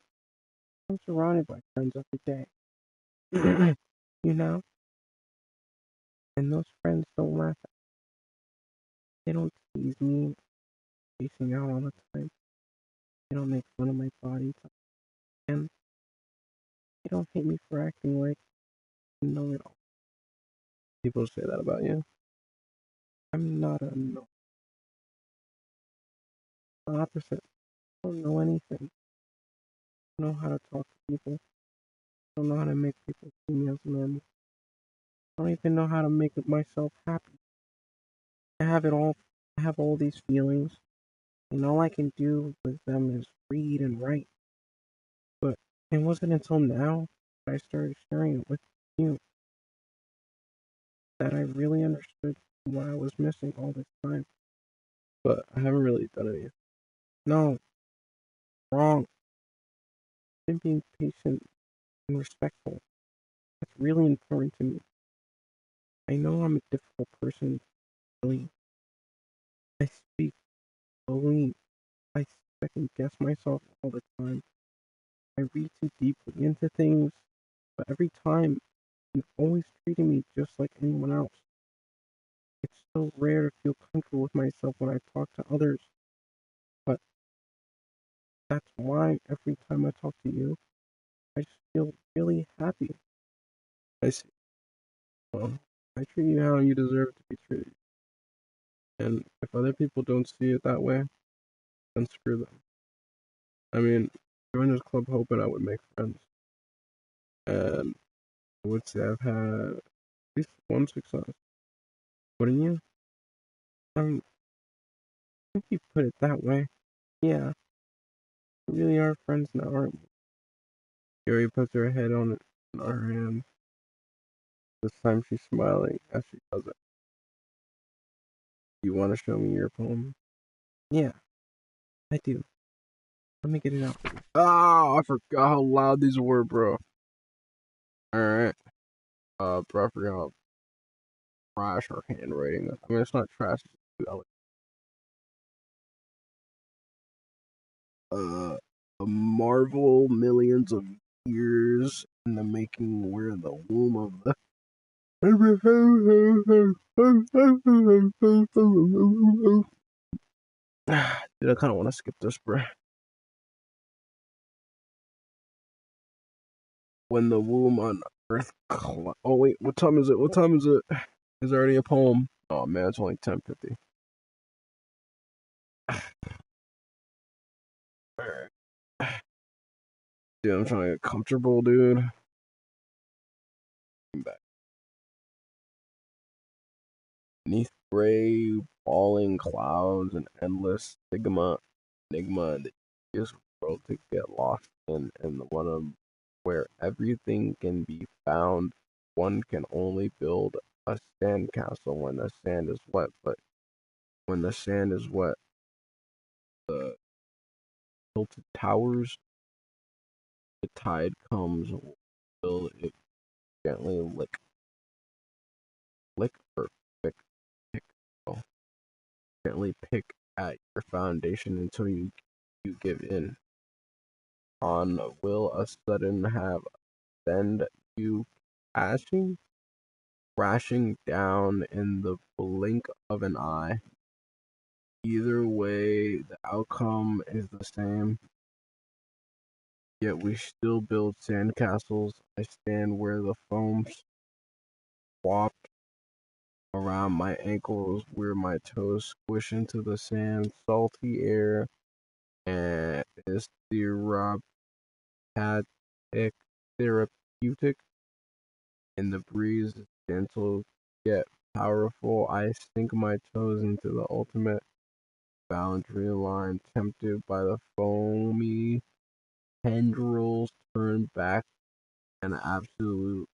I'm surrounded by friends every day. You know, and those friends don't laugh at me. They don't tease me spacing out all the time. They don't make fun of my body type. And they don't hate me for acting like I know it all. People say that about you. I'm not a no. The opposite. I don't know anything. I don't know how to talk to people. I don't know how to make people see me as normal. I don't even know how to make myself happy. I have it all. I have all these feelings, and all I can do with them is read and write. But it wasn't until now that I started sharing it with you that I really understood what I was missing all this time. But I haven't really done anything. No, wrong. I've been being patient and respectful. That's really important to me. I know I'm a difficult person, really. I speak slowly. I second guess myself all the time. I read too deeply into things, but every time you've always treated me just like anyone else. It's so rare to feel comfortable with myself when I talk to others, but that's why every time I talk to you, I just feel really happy. I see. Well, I treat you how you deserve to be treated. And if other people don't see it that way, then screw them. I mean, I joined this club hoping I would make friends. And I would say I've had at least one success. Wouldn't you? I think you put it that way. Yeah, we really are friends now, aren't we? Yuri puts her head on her hand. This time she's smiling as she does it. You want to show me your poem? Yeah, I do. Let me get it out. Oh, I forgot how loud these were, bro. Alright. Bro, I forgot trash her handwriting. I mean, it's not trash. It's too elegant. A marvel millions of years in the making. Where the womb of the Dude, I kind of want to skip this, bro. When the womb on Earth. Oh wait, what time is it? What time is it? Is there already a poem? Oh man, it's only 10:50. Dude, I'm trying to get comfortable, dude. I'm back. Beneath gray, falling clouds and endless enigma that this world to get lost in, and the one where everything can be found. One can only build a sandcastle when the sand is wet, but when the sand is wet, the tilted towers, the tide comes, will it gently lick or pick, oh, gently pick at your foundation until you give in. On will a sudden have send you crashing down in the blink of an eye. Either way, the outcome is the same. Yet we still build sandcastles. I stand where the foam swapped around my ankles, where my toes squish into the sand. Salty air and is therapeutic, and the breeze is gentle yet powerful. I sink my toes into the ultimate boundary line, tempted by the foamy tendrils, turn back and absolute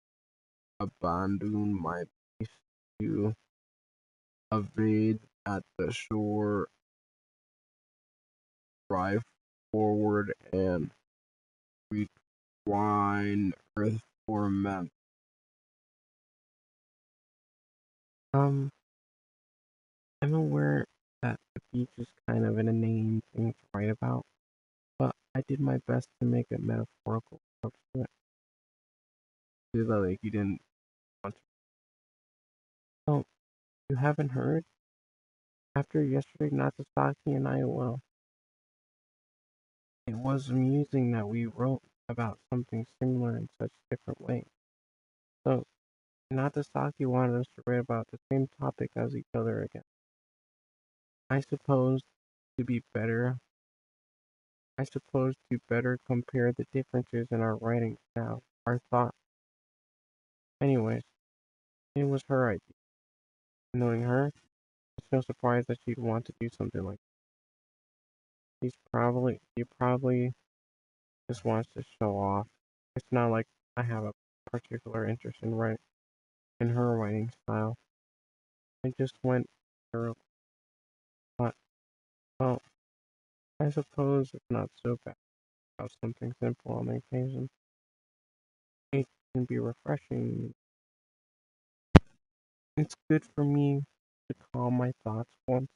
abandon my peace to evade at the shore, drive forward and retwine earth for men. Um, I'm aware that the beach is kind of an inane thing to write about, but I did my best to make a metaphorical approach to it. So that like you didn't want to. Oh, you haven't heard? After yesterday, Natasaki and I, well, it was amusing that we wrote about something similar in such different ways. So, Natasaki wanted us to write about the same topic as each other again. I suppose to be better, I suppose to better compare the differences in our writing style, our thoughts. Anyways, it was her idea. Knowing her, it's no surprise that she'd want to do something like that. She probably just wants to show off. It's not like I have a particular interest in her writing style. I just went through, but well, I suppose it's not so bad about something simple on the occasion. It can be refreshing. It's good for me to calm my thoughts once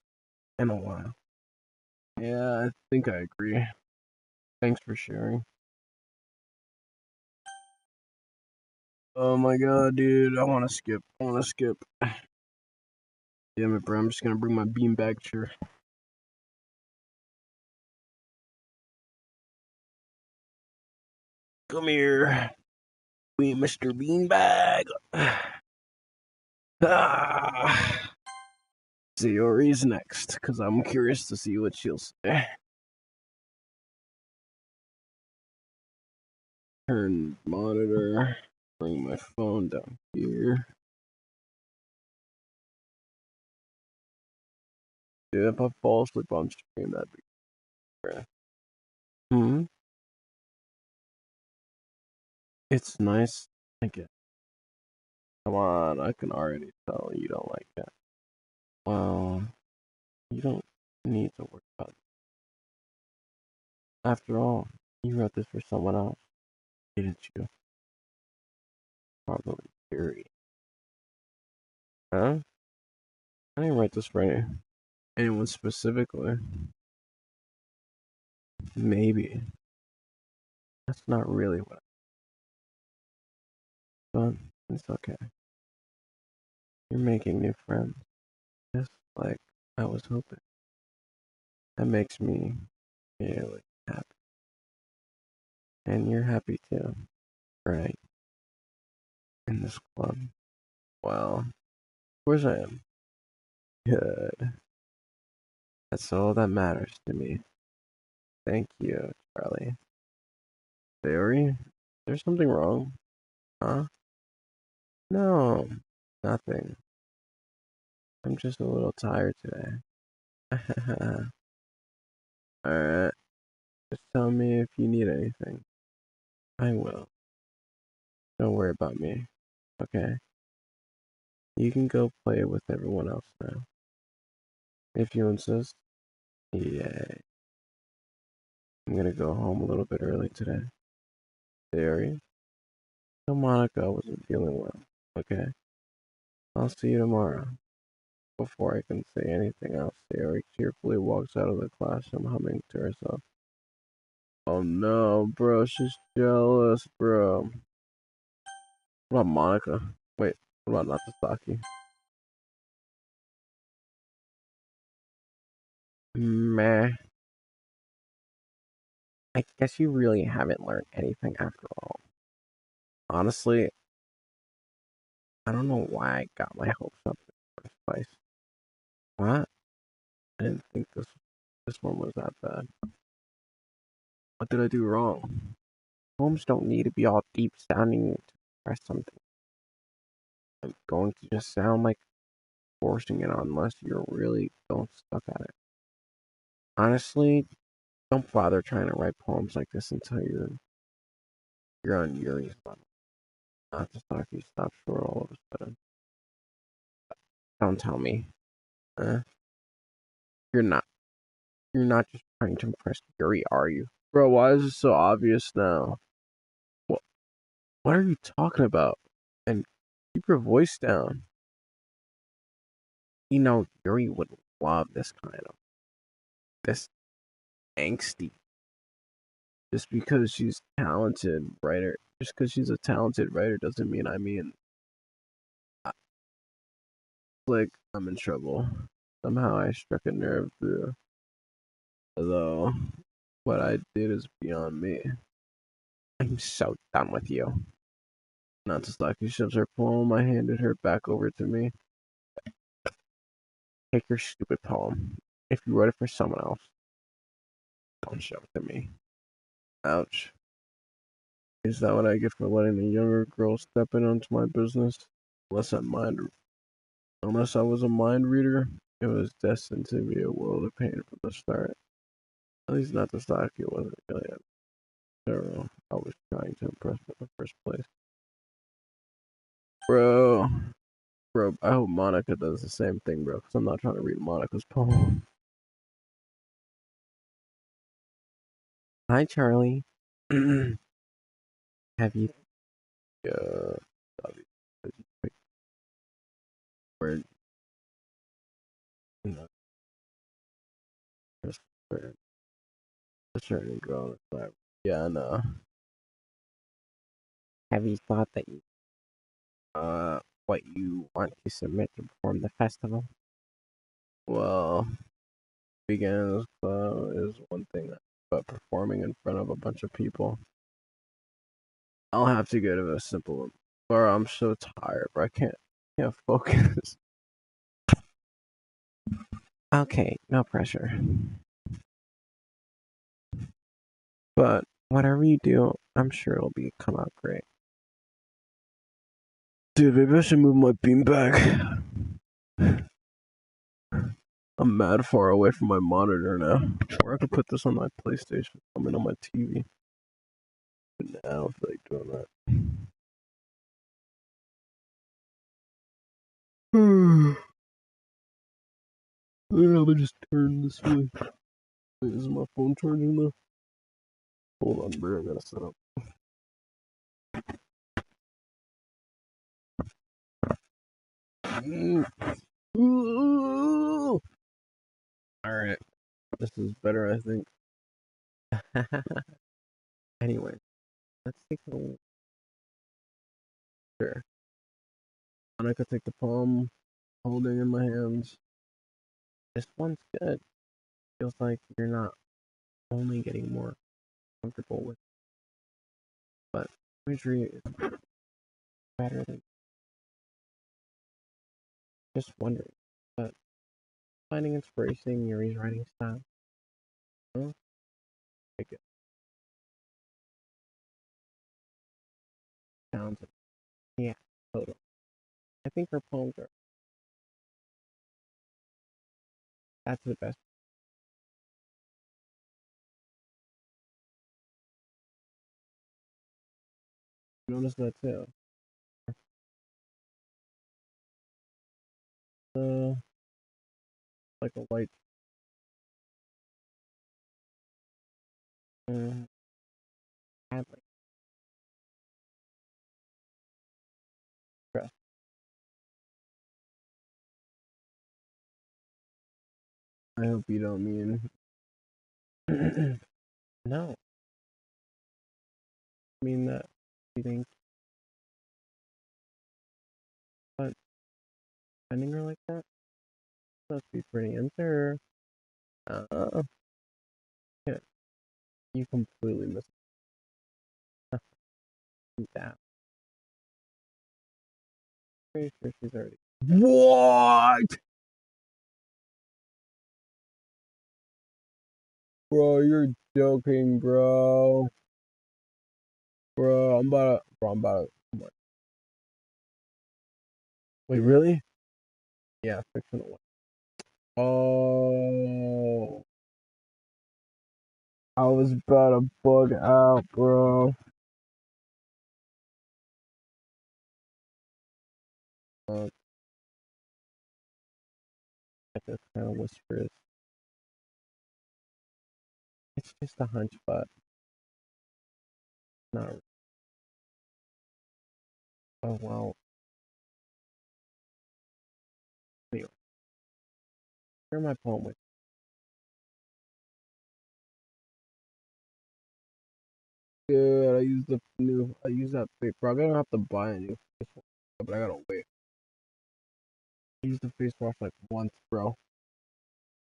in a while. Yeah, I think I agree. Thanks for sharing. Oh my god, dude, I want to skip. I want to skip. Damn it, bro. I'm just gonna bring my beanbag chair. Come here, Mr. Beanbag. Ah. Sayori's next, because I'm curious to see what she'll say. Turn monitor. Bring my phone down here. Dude, if I fall asleep on stream, that'd be great. It's nice. I get. Come on, I can already tell you don't like it. Well, you don't need to worry about it. After all, you wrote this for someone else, didn't you? Probably Gary. Huh? I didn't write this for anyone specifically. Maybe. That's not really what but it's okay. You're making new friends, just like I was hoping. That makes me really happy. And you're happy too, right? In this club. Well, of course I am. Good. That's all that matters to me. Thank you, Charlie. Theory? There's something wrong? Huh? No, nothing. I'm just a little tired today. Alright, just tell me if you need anything. I will. Don't worry about me, okay? You can go play with everyone else now. If you insist. Yay. I'm gonna go home a little bit early today. Theory? So Monica wasn't feeling well, okay? I'll see you tomorrow. Before I can say anything else, Theory cheerfully walks out of the classroom humming to herself. Oh no, bro, she's jealous, bro. What about Monica? Wait, what about Natasaki? Meh. I guess you really haven't learned anything after all. Honestly, I don't know why I got my hopes up in the first place. What? I didn't think this one was that bad. What did I do wrong? Poems don't need to be all deep sounding to express something. I'm going to just sound like forcing it unless you're really going stuck at it. Honestly, don't bother trying to write poems like this until you're on Yuri's level. Not to talk you stop short all of a sudden. Don't tell me. Uh, you're not. You're not just trying to impress Yuri, are you? Bro, why is it so obvious now? What what are you talking about? And keep your voice down. You know, Yuri would love this angsty. Just because she's a talented writer doesn't mean I- like I'm in trouble. Somehow I struck a nerve through. Although what I did is beyond me. I'm so done with you. Natasaki shoves her poem. I handed her back over to me. Take your stupid poem. If you wrote it for someone else, don't show it to me. Ouch. Is that what I get for letting a younger girl step in onto my business? Unless I mind, unless I was a mind reader, it was destined to be a world of pain from the start. At least Natasaki wasn't really a girl I was trying to impress in the first place. Bro, bro, I hope Monica does the same thing, bro, because I'm not trying to read Monica's poem. Hi, Charlie. Have you, uh, where, you know, just for a certain girl. Like, yeah, I know. Have you thought that what you want to submit to perform the festival? Well, beginners club is one thing, but performing in front of a bunch of people, I'll have to go to a simple one. Bro, I'm so tired, bro. I can't focus. Okay, no pressure. But whatever you do, I'm sure it'll be come out great. Dude, maybe I should move my beanbag. I'm mad far away from my monitor now. Or I could put this on my PlayStation. I mean, on my TV. But now I don't feel like doing that. Let me just turn this way. Wait, is my phone charging though? Hold on, bro. I gotta set up. Alright. This is better, I think. Anyway, let's take a look. Sure. I could take the palm, holding in my hands. This one's good. Feels like you're not only getting more comfortable with, but imagery is better than just wondering. But finding inspiration in Yuri's writing style, huh? Like it sounds. Yeah, totally. I think her poems are. That's the best. Notice that too. Uh, like a light. Uh, Hadley. Stress. I hope you don't mean. No, I mean that. You think, but finding her like that must be pretty unfair. Uh, yeah, you completely missed that. Pretty sure she's already. What? Bro, you're joking, bro. Bro, I'm about to. Wait, really? Yeah, fictional one. Oh, I was about to bug out, bro. Like this kind of whispers. It's just a hunch, but not. Oh well. Anyway, share my poem with. Good. I use the new. I use that face. Bro, I don't have to buy a new face wash, but I gotta wait. I used the face wash like once, bro.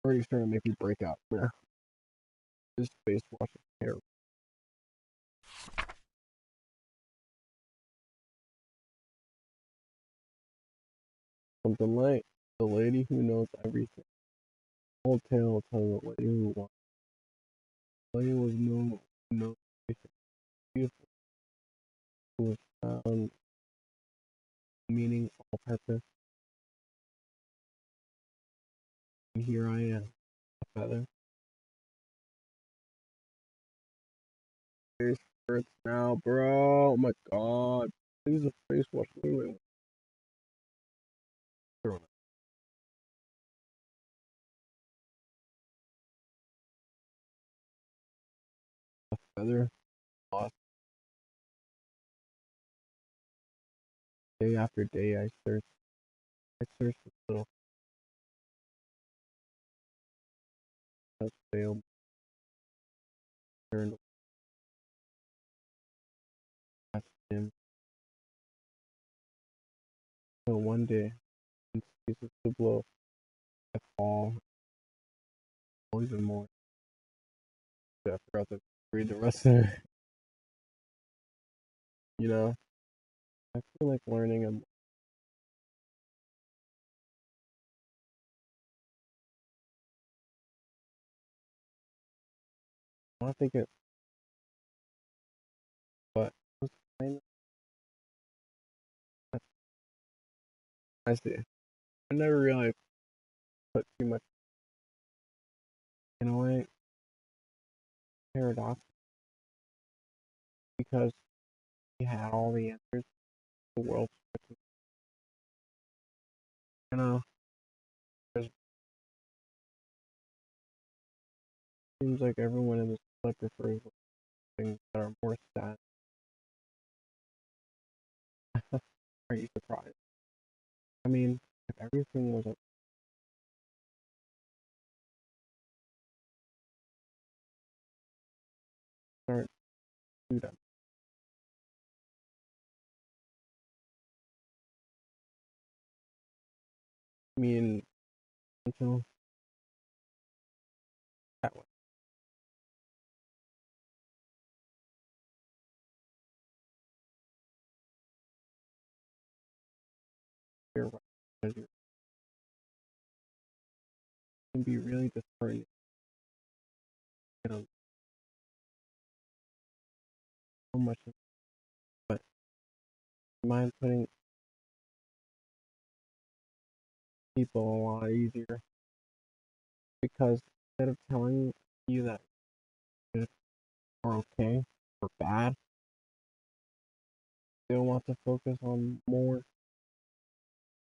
Already starting to make me break out. Yeah. This face wash is terrible. Something like the lady who knows everything. Old tale tells the lady who wants. The lady was no everything. Beautiful. Who was found meaning all purpose. And here I am, a feather. Face hurts now, bro. Oh my god. Use a face wash. Literally. A feather. Lost. Day after day, I searched. I searched for little has failed. Turned past him. So one day, in spaces to blow, I fall even more. I forgot to read the rest of it. You know, I feel like learning. I don't think it, but it was kind of. I see. I never really put too much in a way paradox because he had all the answers. The world, you know, it seems like everyone in this club prefers things that are more sad. Are you surprised? I mean, everything was start to them. Me and until that way. You're right. Because you can be really disheartening. You know, so much, but mind putting people a lot easier because instead of telling you that you are okay or bad, they want to focus on more.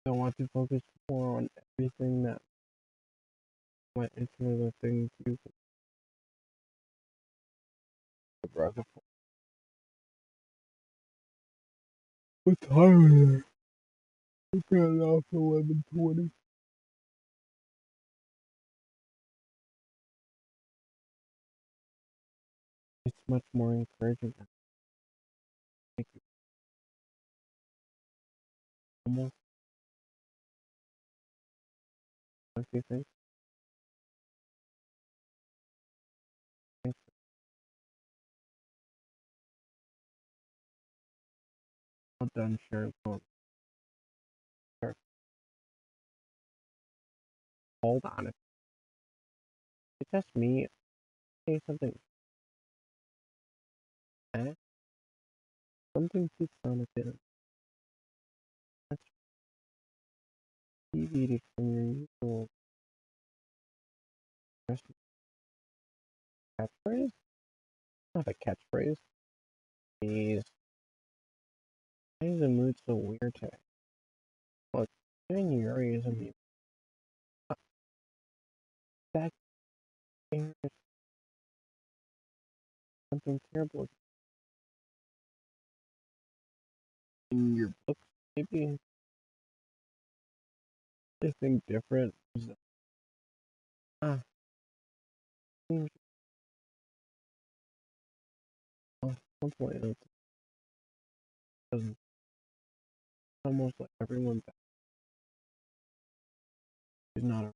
They want to focus more on everything that went into the things you brother for. What time is it? We got off 11:20. It's much more encouraging than make you almost, don't you think? Thanks. Well done, sure. Sure. Hold on. It's just me. Say something. Eh? Something keeps on a bit. That's deviated from your usual catchphrase? Not a catchphrase. Jeez. Why is the mood so weird today? Look, even Yuri is a meme. That thing is something terrible in your books. Maybe something different. Ah, seems hopefully it doesn't. Almost like everyone that is not a.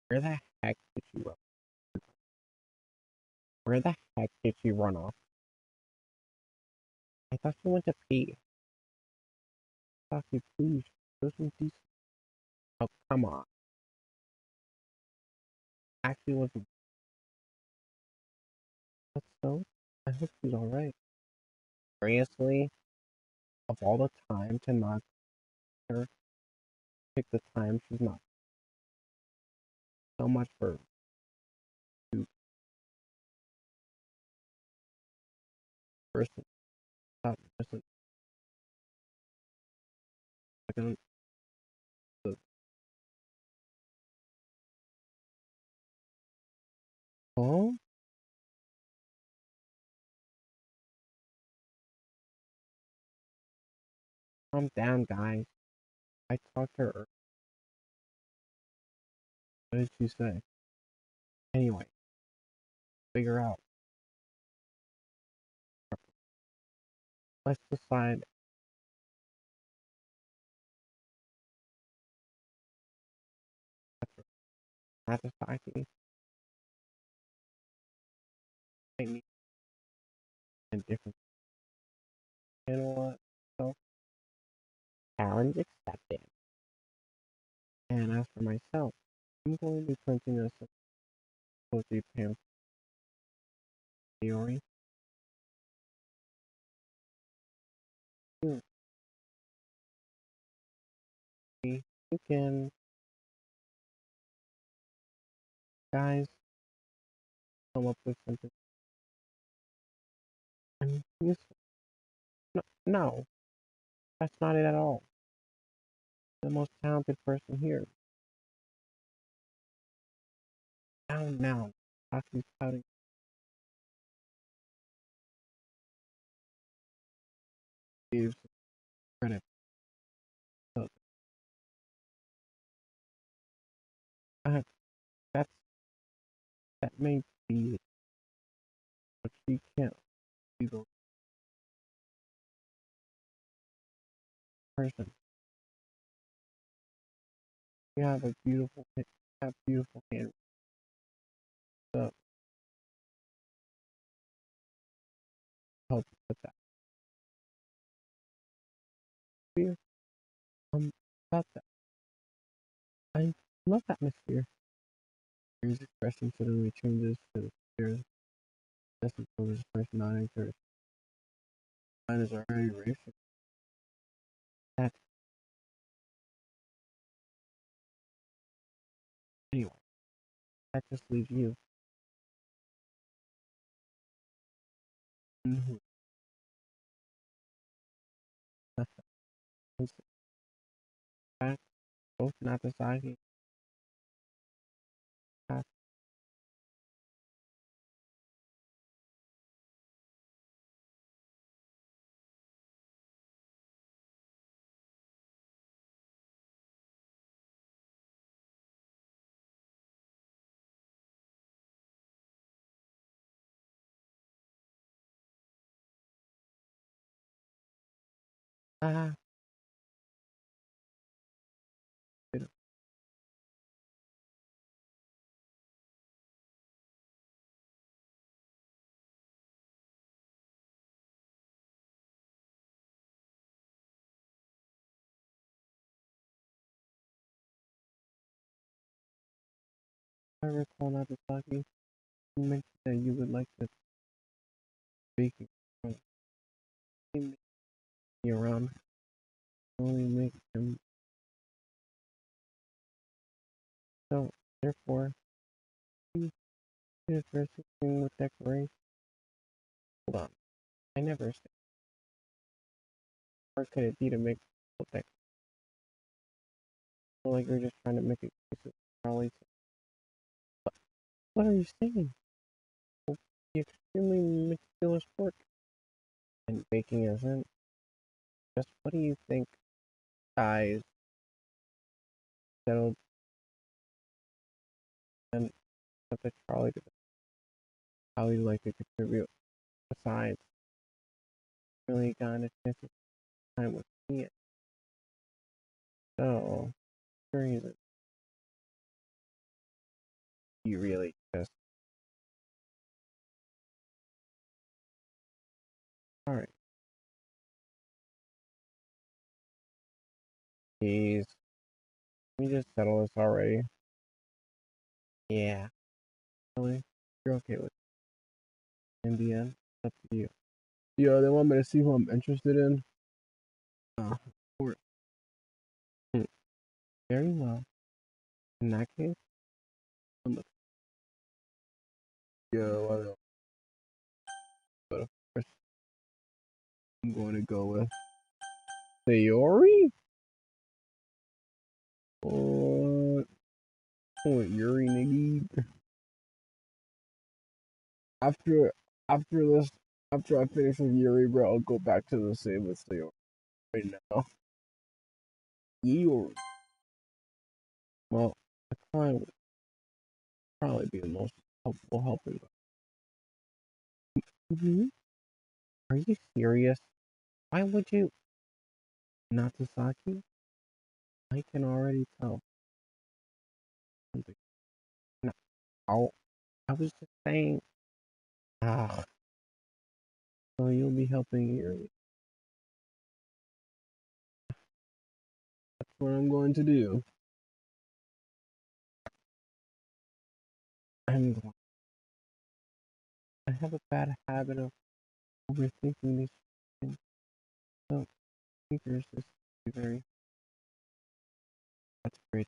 Where the heck did you run? Where the heck did you run off? I thought you went to pee. Saki, please, do some decent. Oh, come on. Actually, wasn't that so? I hope she's alright. Seriously, of all the time to not her, pick the time she's not. So much for two person. Stop missing. Second, the oh, calm down, guys. I talked to her. What did she say? Anyway, figure out. Let's decide. Nagasaki might need a different. You know what? So, challenge accepted. And as for myself, I'm going to be printing us a cozy pamphlet theory. Hmm, You can, guys, come up with something. I mean, useful. No, no, that's not it at all. The most talented person here. Down now. Talking pouting. Gives credit. Uh, that's that may be it, but she can't be the person. You have a beautiful, have beautiful hand. So help with that. Fear, about that. I love atmosphere. Fear's expression suddenly changes to fear. Doesn't feel this person not encouraged. Mine is already racing. That anyway. That just leaves you. Mm-hmm. Back, both Nagasaki. Ah, I recall Nagasaki. You mentioned that you would like to baking. Only me around. Only make them. So, therefore, you did first thing with decoration. Hold on. I never said. Or could it be to make decoration? Like you're just trying to make excuses. Probably. What are you saying? Well, the extremely meticulous work and baking isn't. Just what do you think guys settled and what the Charlie did? How he'd like to contribute. Besides, really gotten a chance to time with me. So, sure you really just alright. Jeez. We just settle this already. Yeah. Really? You're okay with it. In the end, it's up to you. Yeah, they want me to see who I'm interested in. Oh, or, very well. In that case, I'm the yeah, well, but of course, I'm going to go with Sayori or Yuri Nagi. After after this, after I finish with Yuri, bro, I'll go back to the same with Sayori right now. Yuri. Well, I probably be the most helpful helping. Mhm. Are you serious? Why would you? Natsusaki? I can already tell something. No, I was just saying. Ah, so you'll be helping Yuri. That's what I'm going to do. I'm going. I have a bad habit of overthinking these things. So, thinkers is very. That's great.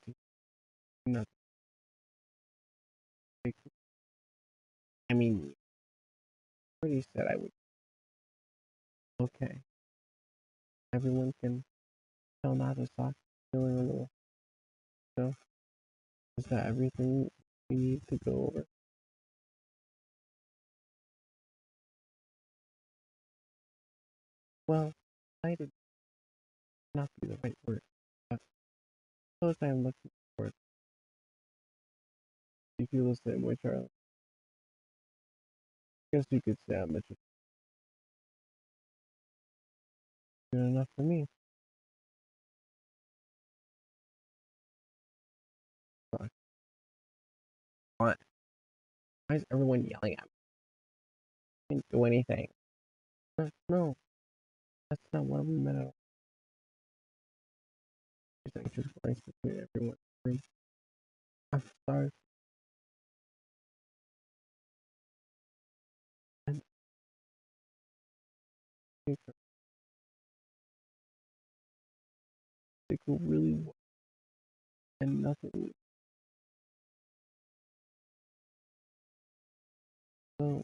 Not take. I mean, I already said I would. Okay. Everyone can tell Natsusaki feeling a little. So, is that everything we need to go over? Well, excited not be the right word. But suppose I am looking for it. You feel the same way, Charlie? Guess you could say I'm just good enough for me. Fuck. What? Why is everyone yelling at me? I didn't do anything. No, that's not what we meant at all. Everything just runs between everyone. I'm sorry. And they go really well and nothing. So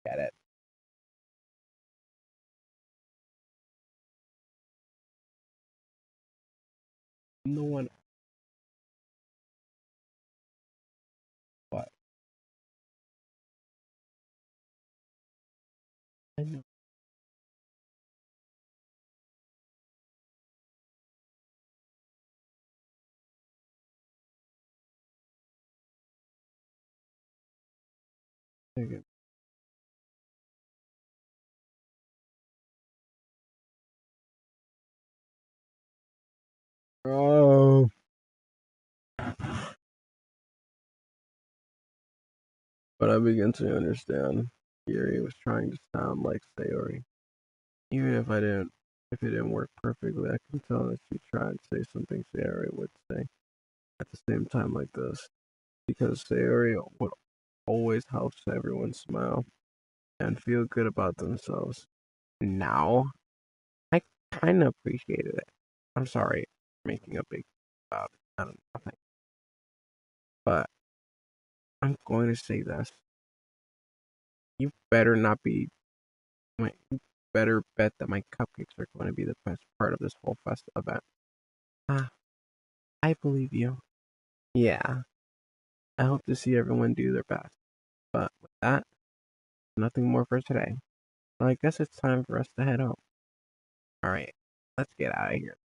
get it. No one. But I know. Again. Oh. But I begin to understand. Yuri was trying to sound like Sayori. Even if it didn't work perfectly, I can tell that she tried to say something Sayori would say at the same time like this. Because Sayori would always help everyone smile and feel good about themselves. Now, I kind of appreciated it. I'm sorry for making a big about it. I don't know, nothing. But I'm going to say this. You better not be. You better bet that my cupcakes are going to be the best part of this whole fest event. Ah, I believe you. Yeah, I hope to see everyone do their best. But with that, nothing more for today. So I guess it's time for us to head home. Alright, let's get out of here.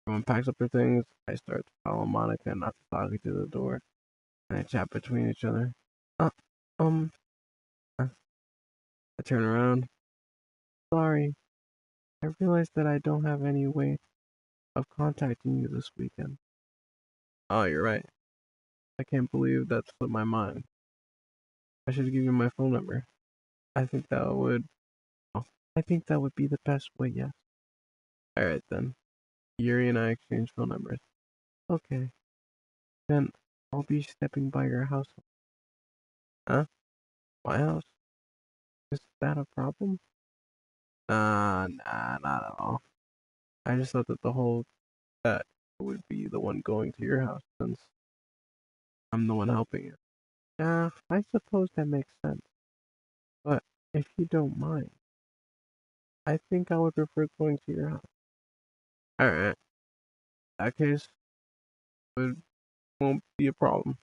Everyone packs up their things. I start to follow Monica, not to talking to the door, and they chat between each other. Uh, um, I turn around. Sorry, I realized that I don't have any way of contacting you this weekend. Oh, you're right. I can't believe that slipped my mind. I should give you my phone number. I think that would. Oh, I think that would be the best way. Yes. All right then. Yuri and I exchange phone numbers. Okay. Then I'll be stepping by your house. Huh? My house? Is that a problem? Nah, not at all. I just thought that the whole that would be the one going to your house since I'm the one helping you. Yeah, I suppose that makes sense. But if you don't mind, I think I would prefer going to your house. Alright. In that case, it won't be a problem.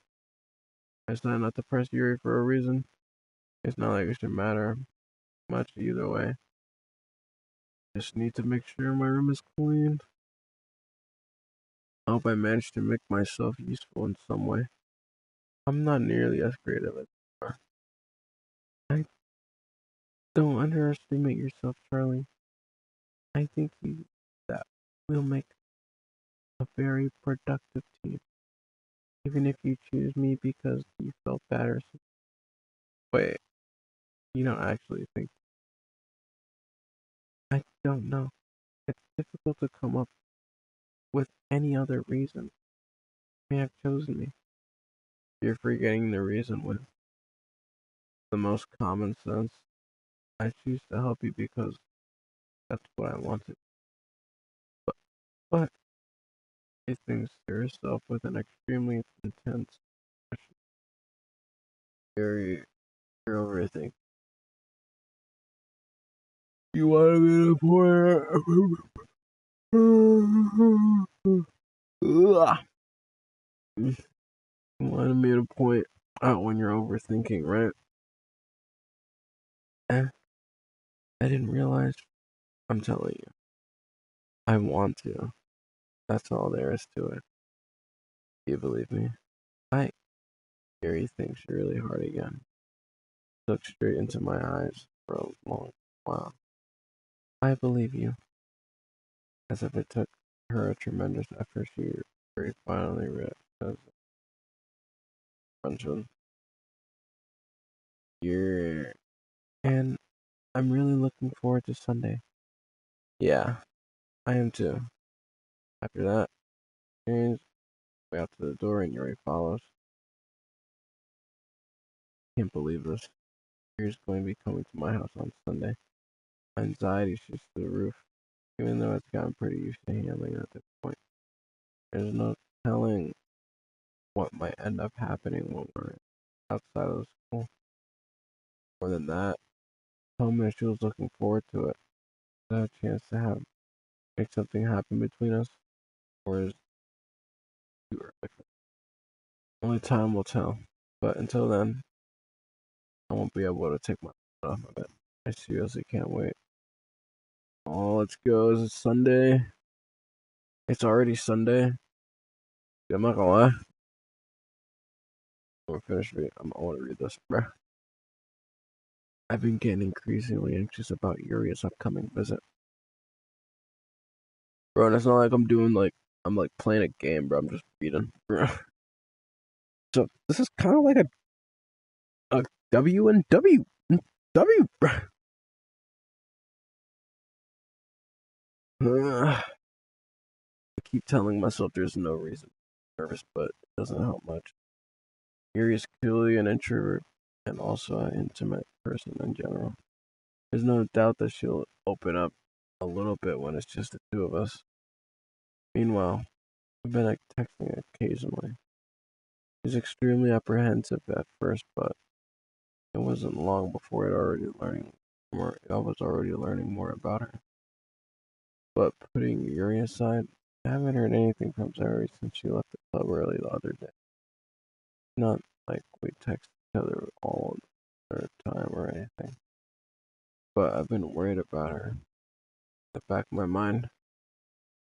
I decided not to press Yuri for a reason. It's not like it should matter much either way. Just need to make sure my room is clean. I hope I managed to make myself useful in some way. I'm not nearly as creative as you are. I don't underestimate yourself, Charlie. I think that we'll make a very productive team. Even if you choose me because you felt bad or something. Wait, you don't actually think. I don't know. It's difficult to come up with any other reason. You may have chosen me. You're forgetting the reason with the most common sense. I choose to help you because that's what I wanted. But, but you think yourself with an extremely intense question. You're, you're overthinking. You wanted me to point. Ugh. You wanted me to point out when you're overthinking, right? Eh, I didn't realize. I'm telling you, I want to. That's all there is to it. Do you believe me? Yuri thinks really hard again. Looked straight into my eyes for a long while. I believe you. As if it took her a tremendous effort, she very finally realized Frenchman. Yeah. And I'm really looking forward to Sunday. Yeah, I am too. After that, change way out to the door and Yuri follows. Can't believe this. Yuri's going to be coming to my house on Sunday. My anxiety shoots to the roof, even though it's gotten pretty used to handling it at this point. There's no telling what might end up happening when we're outside of the school. More than that, told me she was looking forward to it. Is that a chance to have make something happen between us, or is it too early for that? Only time will tell. But until then, I won't be able to take my foot off of it. I seriously can't wait. Oh, let's go. Is it Sunday? It's already Sunday. I'm not gonna lie. I'm finished reading. I want to read this, bro. I've been getting increasingly anxious about Yuri's upcoming visit. Bro, and it's not like I'm like playing a game, bro. I'm just reading. Bro. So this is kind of like a W and W, bro. I keep telling myself there's no reason to be nervous, but it doesn't help much. Yuri is clearly an introvert and also an intimate person in general. There's no doubt that she'll open up a little bit when it's just the two of us. Meanwhile, we've been like, texting occasionally. She's extremely apprehensive at first, but it wasn't long before I was already learning more about her. But putting Yuri aside, I haven't heard anything from Zari since she left the club early the other day. Not like we text each other all the time or anything. But I've been worried about her. In the back of my mind.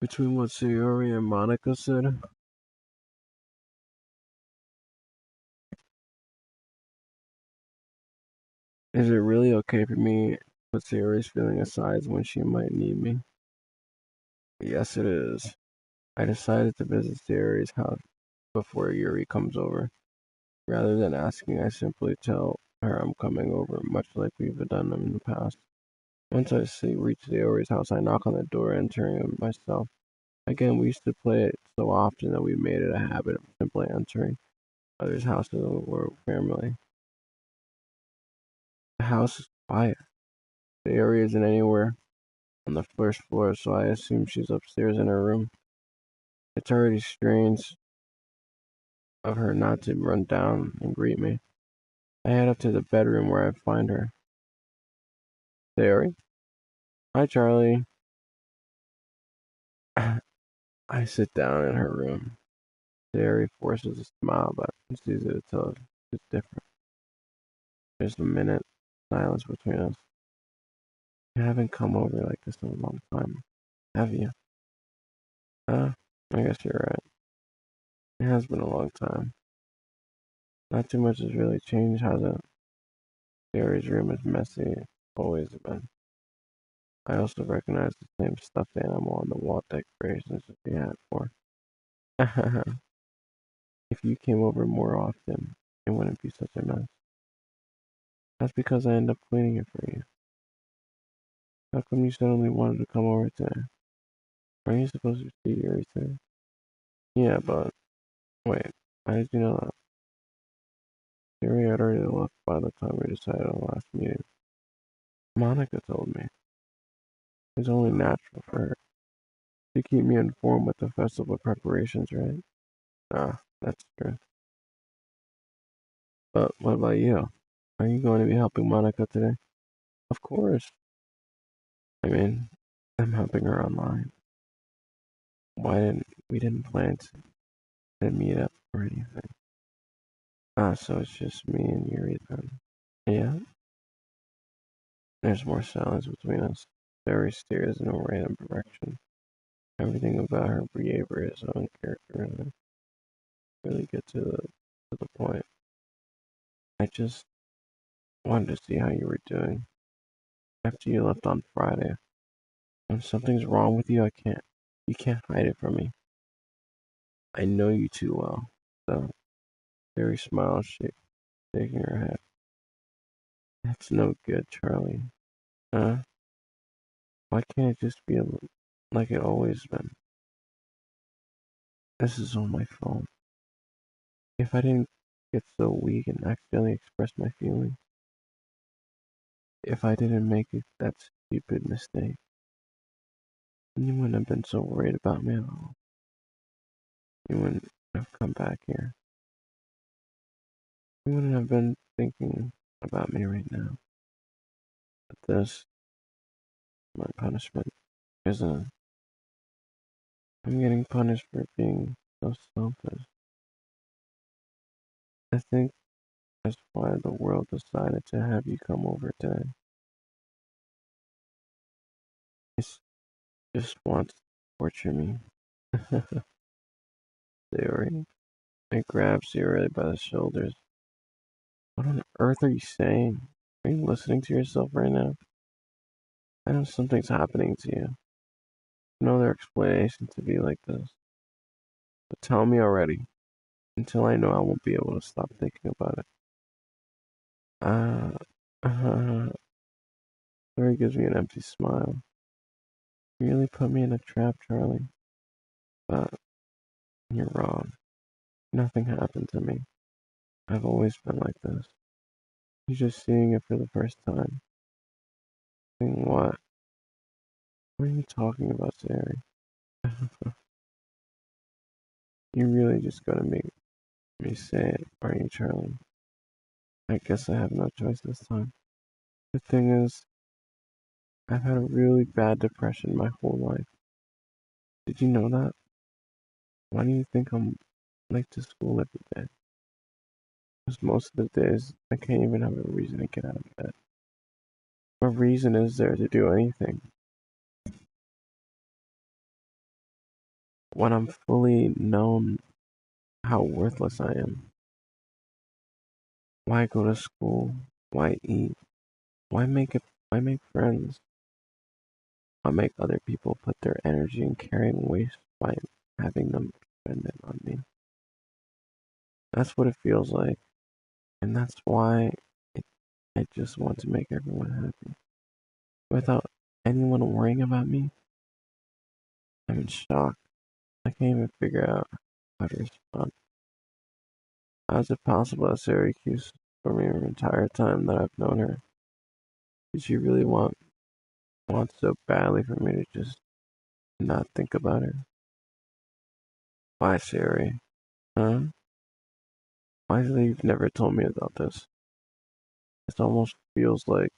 Between what Sayori and Monica said, is it really okay for me to put Sayori's feeling aside when she might need me? Yes, it is. I decided to visit Sayori's house before Yuri comes over. Rather than asking, I simply tell her I'm coming over, much like we've done in the past. Once reach Sayori's house, I knock on the door, entering it myself. Again, we used to play it so often that we made it a habit of simply entering others' houses or family. The house is quiet. The area isn't anywhere on the first floor, so I assume she's upstairs in her room. It's already strange of her not to run down and greet me. I head up to the bedroom where I find her. Sayori? Hi, Charlie. I sit down in her room. Sayori forces a smile, but it's easy to tell it's different. There's a minute silence between us. You haven't come over like this in a long time, have you? I guess you're right. It has been a long time. Not too much has really changed, has it? Gary's room is messy, always been. I also recognize the same stuffed animal on the wall decorations that we had for. If you came over more often, it wouldn't be such a mess. That's because I end up cleaning it for you. How come you suddenly wanted to come over today? Aren't you supposed to see Yuri today? Yeah, but wait, how did you know that? Yuri had already left by the time we decided on the last meeting. Monica told me. It's only natural for her to keep me informed with the festival preparations, right? Ah, that's true. But what about you? Are you going to be helping Monica today? Of course. I mean, I'm helping her online. We didn't plan to meet up or anything? Ah, so it's just me and Yuri then. Yeah, there's more silence between us. Barry stares in a random direction. Everything about her behavior is uncharacteristic. Really get to the point. I just wanted to see how you were doing after you left on Friday. When something's wrong with you, you can't hide it from me. I know you too well. So, Sari smiled, shaking her head. That's no good, Charlie. Huh? Why can't it just be like it always been? This is all my fault. If I didn't get so weak and accidentally express my feelings, if I didn't make that stupid mistake, then you wouldn't have been so worried about me at all. You wouldn't have come back here. You wouldn't have been thinking about me right now. But this, my punishment, isn't. I'm getting punished for being so selfish. I think that's why the world decided to have you come over today. It just wants to torture me. Theory. It grabs Theory by the shoulders. What on earth are you saying? Are you listening to yourself right now? I know something's happening to you. No other explanation to be like this. But tell me already. Until I know I won't be able to stop thinking about it. Uh, Theory gives me an empty smile. You really put me in a trap, Charlie. But you're wrong. Nothing happened to me. I've always been like this. You're just seeing it for the first time. Seeing what? What are you talking about, Sari? You really just gonna make me say it, aren't you, Charlie? I guess I have no choice this time. The thing is, I've had a really bad depression my whole life. Did you know that? Why do you think I'm late to school every day? Because most of the days, I can't even have a reason to get out of bed. What reason is there to do anything? When I'm fully known how worthless I am. Why go to school? Why eat? Why make friends? Why make other people put their energy in carrying waste by having them spend it on me? That's what it feels like, and that's why it, I just want to make everyone happy. Without anyone worrying about me, I'm in shock. I can't even figure out how to respond. How is it possible that Syracuse, for me the entire time that I've known her, did she really want so badly for me to just not think about her? Why, Siri? Huh? Why is it that you've never told me about this? It almost feels like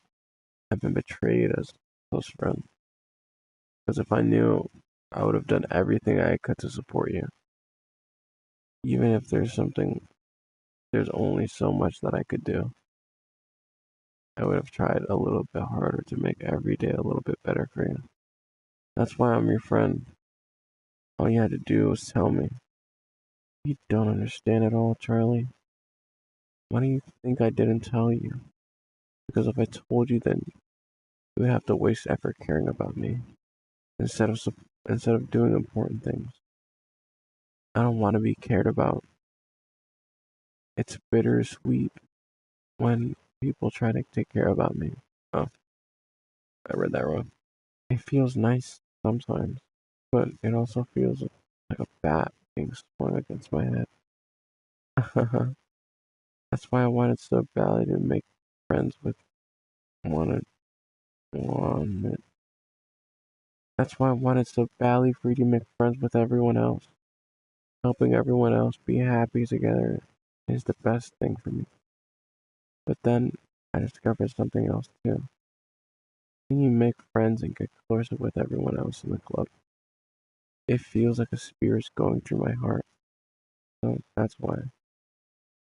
I've been betrayed as a close friend. Because if I knew, I would have done everything I could to support you. Even if there's only so much that I could do. I would have tried a little bit harder to make every day a little bit better for you. That's why I'm your friend. All you had to do was tell me. You don't understand at all, Charlie. Why do you think I didn't tell you? Because if I told you, then you would have to waste effort caring about me instead of instead of doing important things. I don't want to be cared about. It's bittersweet when people try to take care about me. Oh, I read that wrong. It feels nice sometimes, but it also feels like a bat being swung against my head. That's why I wanted so badly to make friends with wanted wanted. That's why I wanted so badly for you to make friends with everyone else. Helping everyone else be happy together is the best thing for me. But then I discovered something else too. When you make friends and get closer with everyone else in the club, it feels like a spear's going through my heart. So that's why.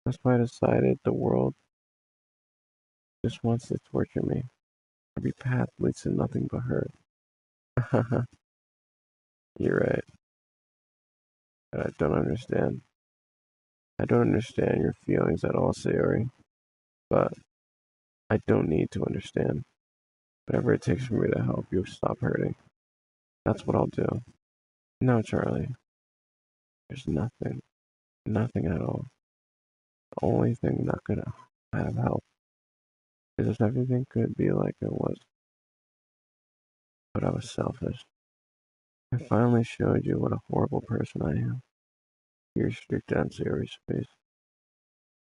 That's why I decided the world just wants to torture me. Every path leads to nothing but hurt. You're right. And I don't understand. I don't understand your feelings at all, Sayori. but I don't need to understand. Whatever it takes for me to help you stop hurting, that's what I'll do. No, Charlie, there's nothing at all. The only thing that could have helped is if everything could be like it was, but I was selfish. I finally showed you what a horrible person I am. Your strict and serious face.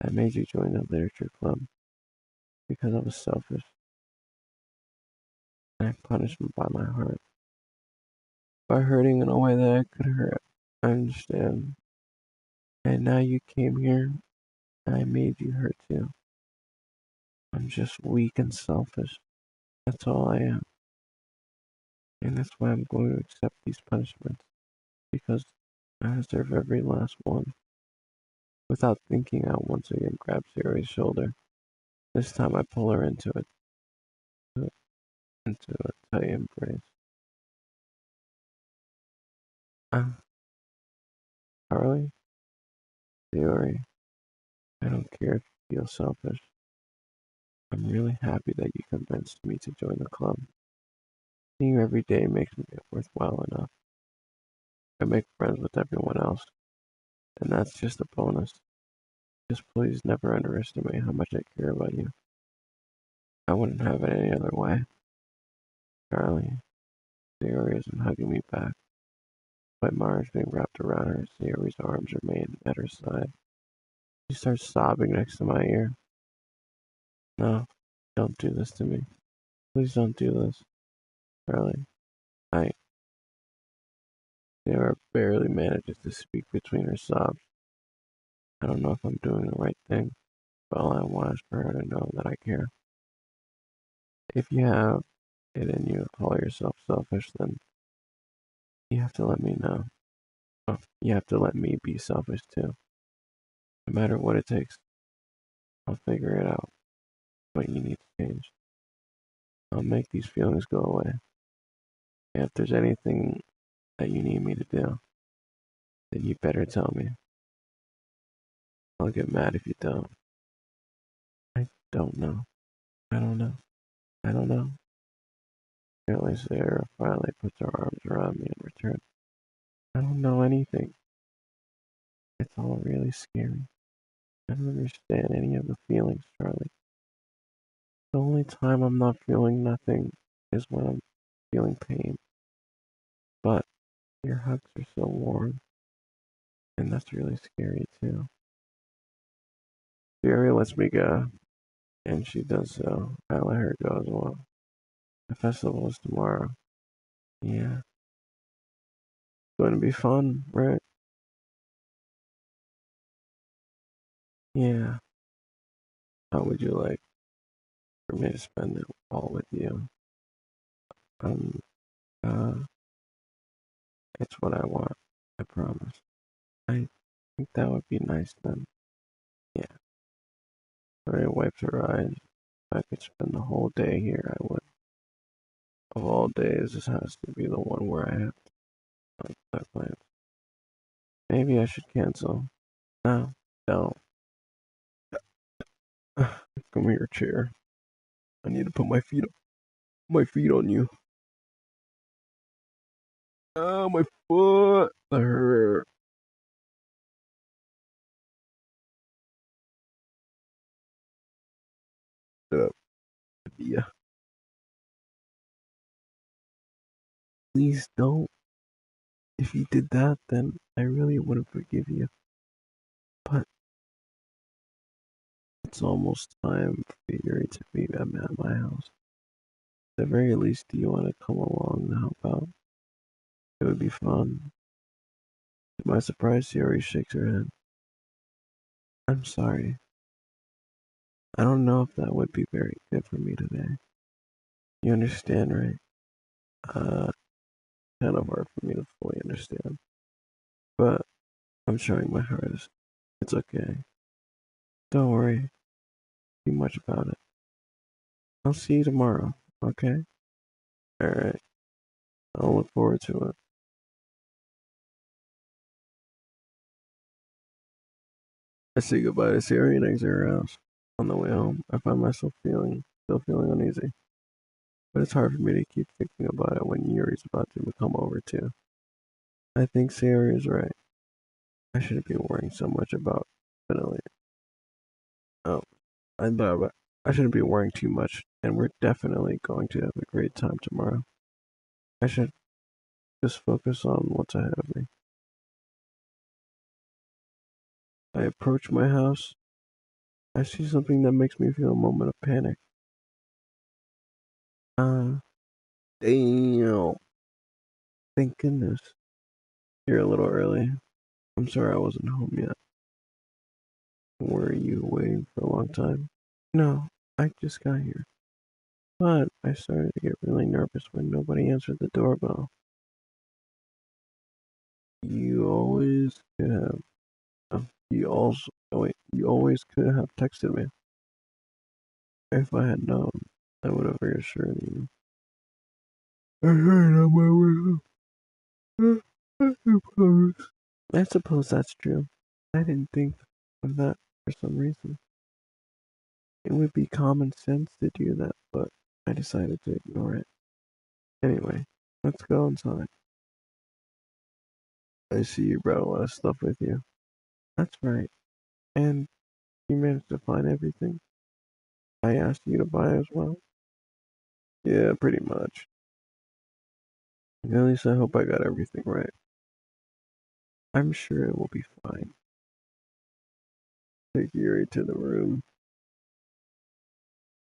I made you join the literature club because I was selfish, and I punished me by my heart. By hurting in a way that I could hurt. I understand. And now you came here, and I made you hurt too. I'm just weak and selfish. That's all I am. And that's why I'm going to accept these punishments. Because I deserve every last one. Without thinking, I once again grab Siri's shoulder. This time I pull her into a tight embrace. Ah, Carly, Siri, I don't care if you feel selfish. I'm really happy that you convinced me to join the club. Seeing you every day makes me worthwhile enough. I make friends with everyone else, and that's just a bonus. Just please never underestimate how much I care about you. I wouldn't have it any other way. Charlie, Siri isn't hugging me back. My arms being wrapped around her, Siri's arms remain at her side. She starts sobbing next to my ear. No, don't do this to me. Please don't do this. Charlie, I. Sarah barely manages to speak between her sobs. I don't know if I'm doing the right thing, but all I want is for her to know that I care. If you have it in you to call yourself selfish, then you have to let me know. Oh, you have to let me be selfish too. No matter what it takes, I'll figure it out. But you need to change. I'll make these feelings go away. And if there's anything that you need me to do, then you better tell me. I'll get mad if you don't. I don't know. I don't know. I don't know. Apparently Sarah finally puts her arms around me in return. I don't know anything. It's all really scary. I don't understand any of the feelings, Charlie. The only time I'm not feeling nothing is when I'm feeling pain. But your hugs are so warm, and that's really scary too. Fury lets me go, and she does so. I let her go as well. The festival is tomorrow. Yeah, it's going to be fun, right? Yeah. How would you like for me to spend it all with you? Um, uh, it's what I want. I promise. I think that would be nice then. Yeah. Mary wiped her eyes. If I could spend the whole day here, I would. Of all days, this has to be the one where I have to like that plans. Maybe I should cancel. No, don't. Come here, chair. I need to put my feet on you. Oh, my foot. That hurt. Yeah. Please don't. If you did that, then I really wouldn't forgive you. But it's almost time for you to be at my house. At the very least, do you want to come along and help out? It would be fun. To my surprise, she already shakes her head. I'm sorry. I don't know if that would be very good for me today. You understand, right? Kind of hard for me to fully understand. But I'm trying my hardest. It's okay. Don't worry too much about it. I'll see you tomorrow, okay? Alright. I'll look forward to it. I say goodbye to Siri and exit her house. On the way home, I find myself still feeling uneasy. But it's hard for me to keep thinking about it when Yuri's about to come over too. I think Sayori is right. I shouldn't be worrying so much about finally. Oh, I shouldn't be worrying too much, and we're definitely going to have a great time tomorrow. I should just focus on what's ahead of me. I approach my house. I see something that makes me feel a moment of panic. Uh, damn. Thank goodness. You're a little early. I'm sorry I wasn't home yet. Were you waiting for a long time? No, I just got here. But I started to get really nervous when nobody answered the doorbell. You always could have. You always could have texted me. If I had known, I would have reassured you. I heard on my way home. I suppose. I suppose that's true. I didn't think of that for some reason. It would be common sense to do that, but I decided to ignore it. Anyway, let's go inside. I see you brought a lot of stuff with you. That's right. And you managed to find everything I asked you to buy as well? Yeah, pretty much. At least I hope I got everything right. I'm sure it will be fine. Take Yuri to the room.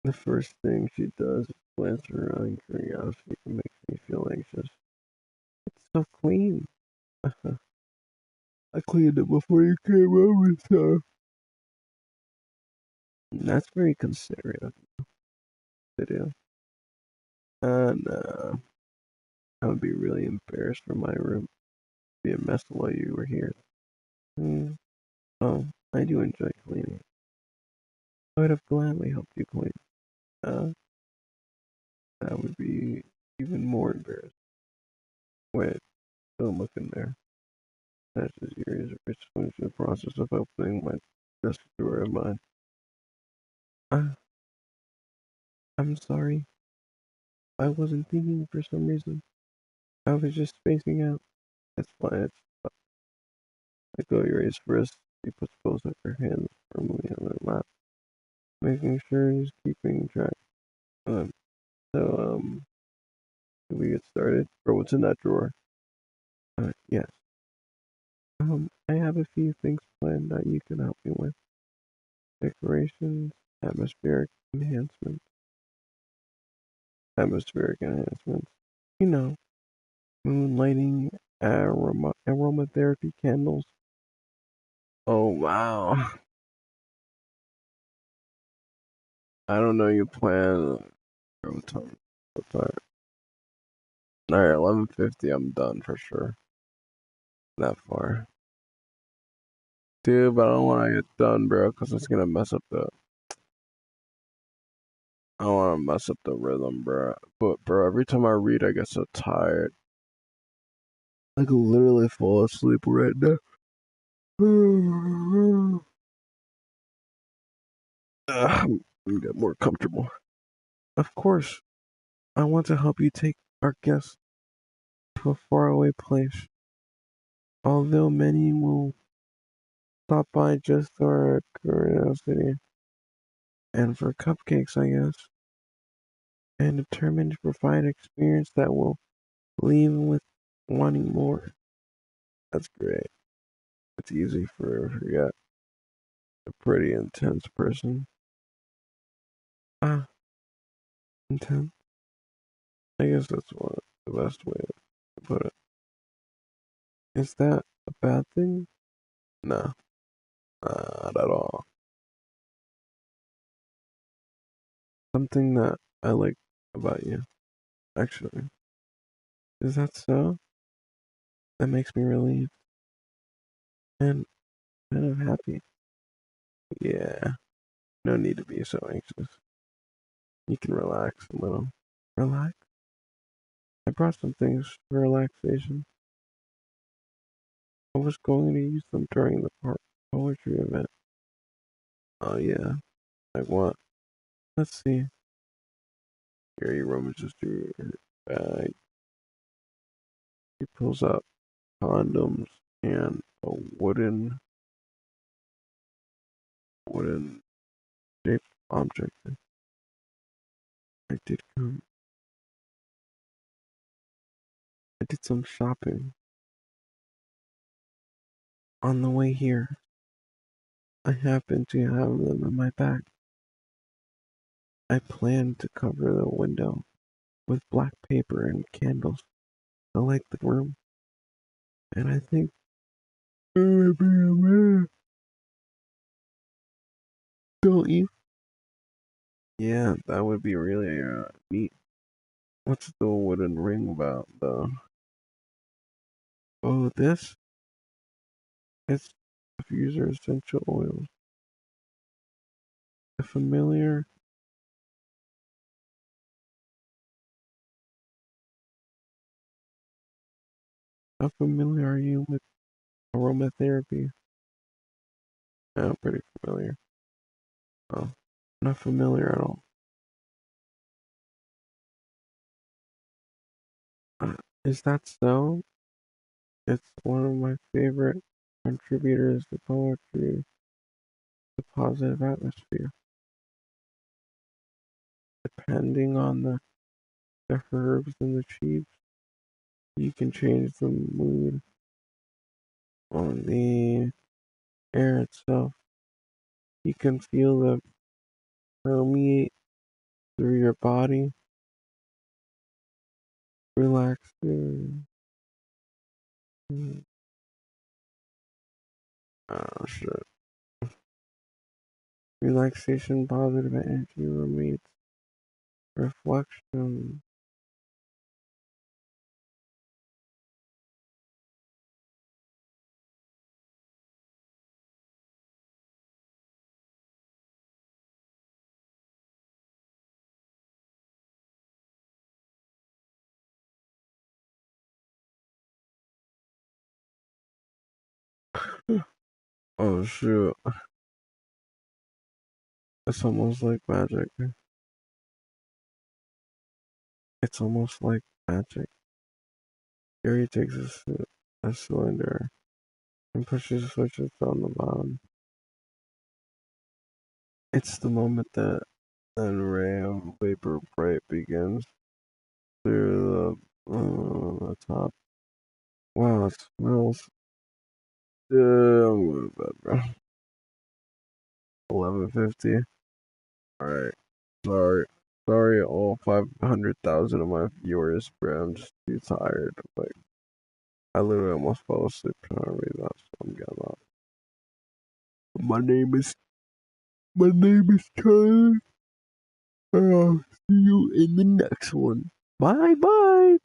The first thing she does is glance around in curiosity and makes me feel anxious. It's so clean. I cleaned it before you came over, so. That's very considerate of you to do. And I would be really embarrassed for my room to be a mess while you were here. Mm. Oh, I do enjoy cleaning. I would have gladly helped you clean. Uh, that would be even more embarrassing. Wait, don't look in there. That's as Yuri is explaining the process of opening my desk drawer of mine. Uh, I'm sorry. I wasn't thinking for some reason. I was just spacing out. It's fine. I go Yuri's wrist. She puts both of her hands firmly on her lap, making sure she's keeping track. Um, so, can we get started? Or what's in that drawer? Yes. I have a few things planned that you can help me with. Decorations, atmospheric enhancements, atmospheric enhancements. You know, moonlighting, aromatherapy candles. Oh wow! I don't know you plan. What time? What time? All right, 11:50. I'm done for sure. That far, dude. But I don't want to get done, bro, because it's gonna mess up the. I don't want to mess up the rhythm, bro. But bro, every time I read, I get so tired. I could literally fall asleep right now. Get more comfortable. Of course, I want to help you take our guests to a faraway place. Although many will stop by just for curiosity and for cupcakes, I guess, and determined to provide an experience that will leave with wanting more. That's great. It's easy for her to forget. A pretty intense person. Ah, intense. I guess that's one the best way to put it. Is that a bad thing? No, not at all. Something that I like about you, actually. Is that so? That makes me relieved and kind of happy. Yeah, no need to be so anxious. You can relax a little. Relax? I brought some things for relaxation. I was going to use them during the poetry event. Oh, yeah. Like what? Let's see. Here he rummages through her bag. He pulls out condoms and a wooden shaped object. I did come. I did some shopping. On the way here, I happened to have them in my bag. I planned to cover the window with black paper and candles to light the room, and I think it would be a man, don't you? Yeah, that would be really neat. What's the wooden ring about, though? Oh, this? It's diffuser essential oils. A familiar. How familiar are you with aromatherapy? Yeah, pretty familiar. Oh, not familiar at all. Is that so? It's one of my favorite contributors to poetry, the positive atmosphere. Depending on the herbs and the chiefs, you can change the mood on the air itself. You can feel the permeate through your body, relax you. Oh shit. Relaxation, positive energy, roommates, reflection. Oh shoot. It's almost like magic. It's almost like magic. Gary takes a cylinder and pushes switches on the bottom. It's the moment that an array of vapor bright begins through the top. Wow, it smells. I'm going to bed, bro. 11:50. All right. Sorry. Sorry, all 500,000 of my viewers, bro. I'm just too tired. Like, I literally almost fell asleep trying to read that, so I'm getting up. My name is Tyler. I'll see you in the next one. Bye bye.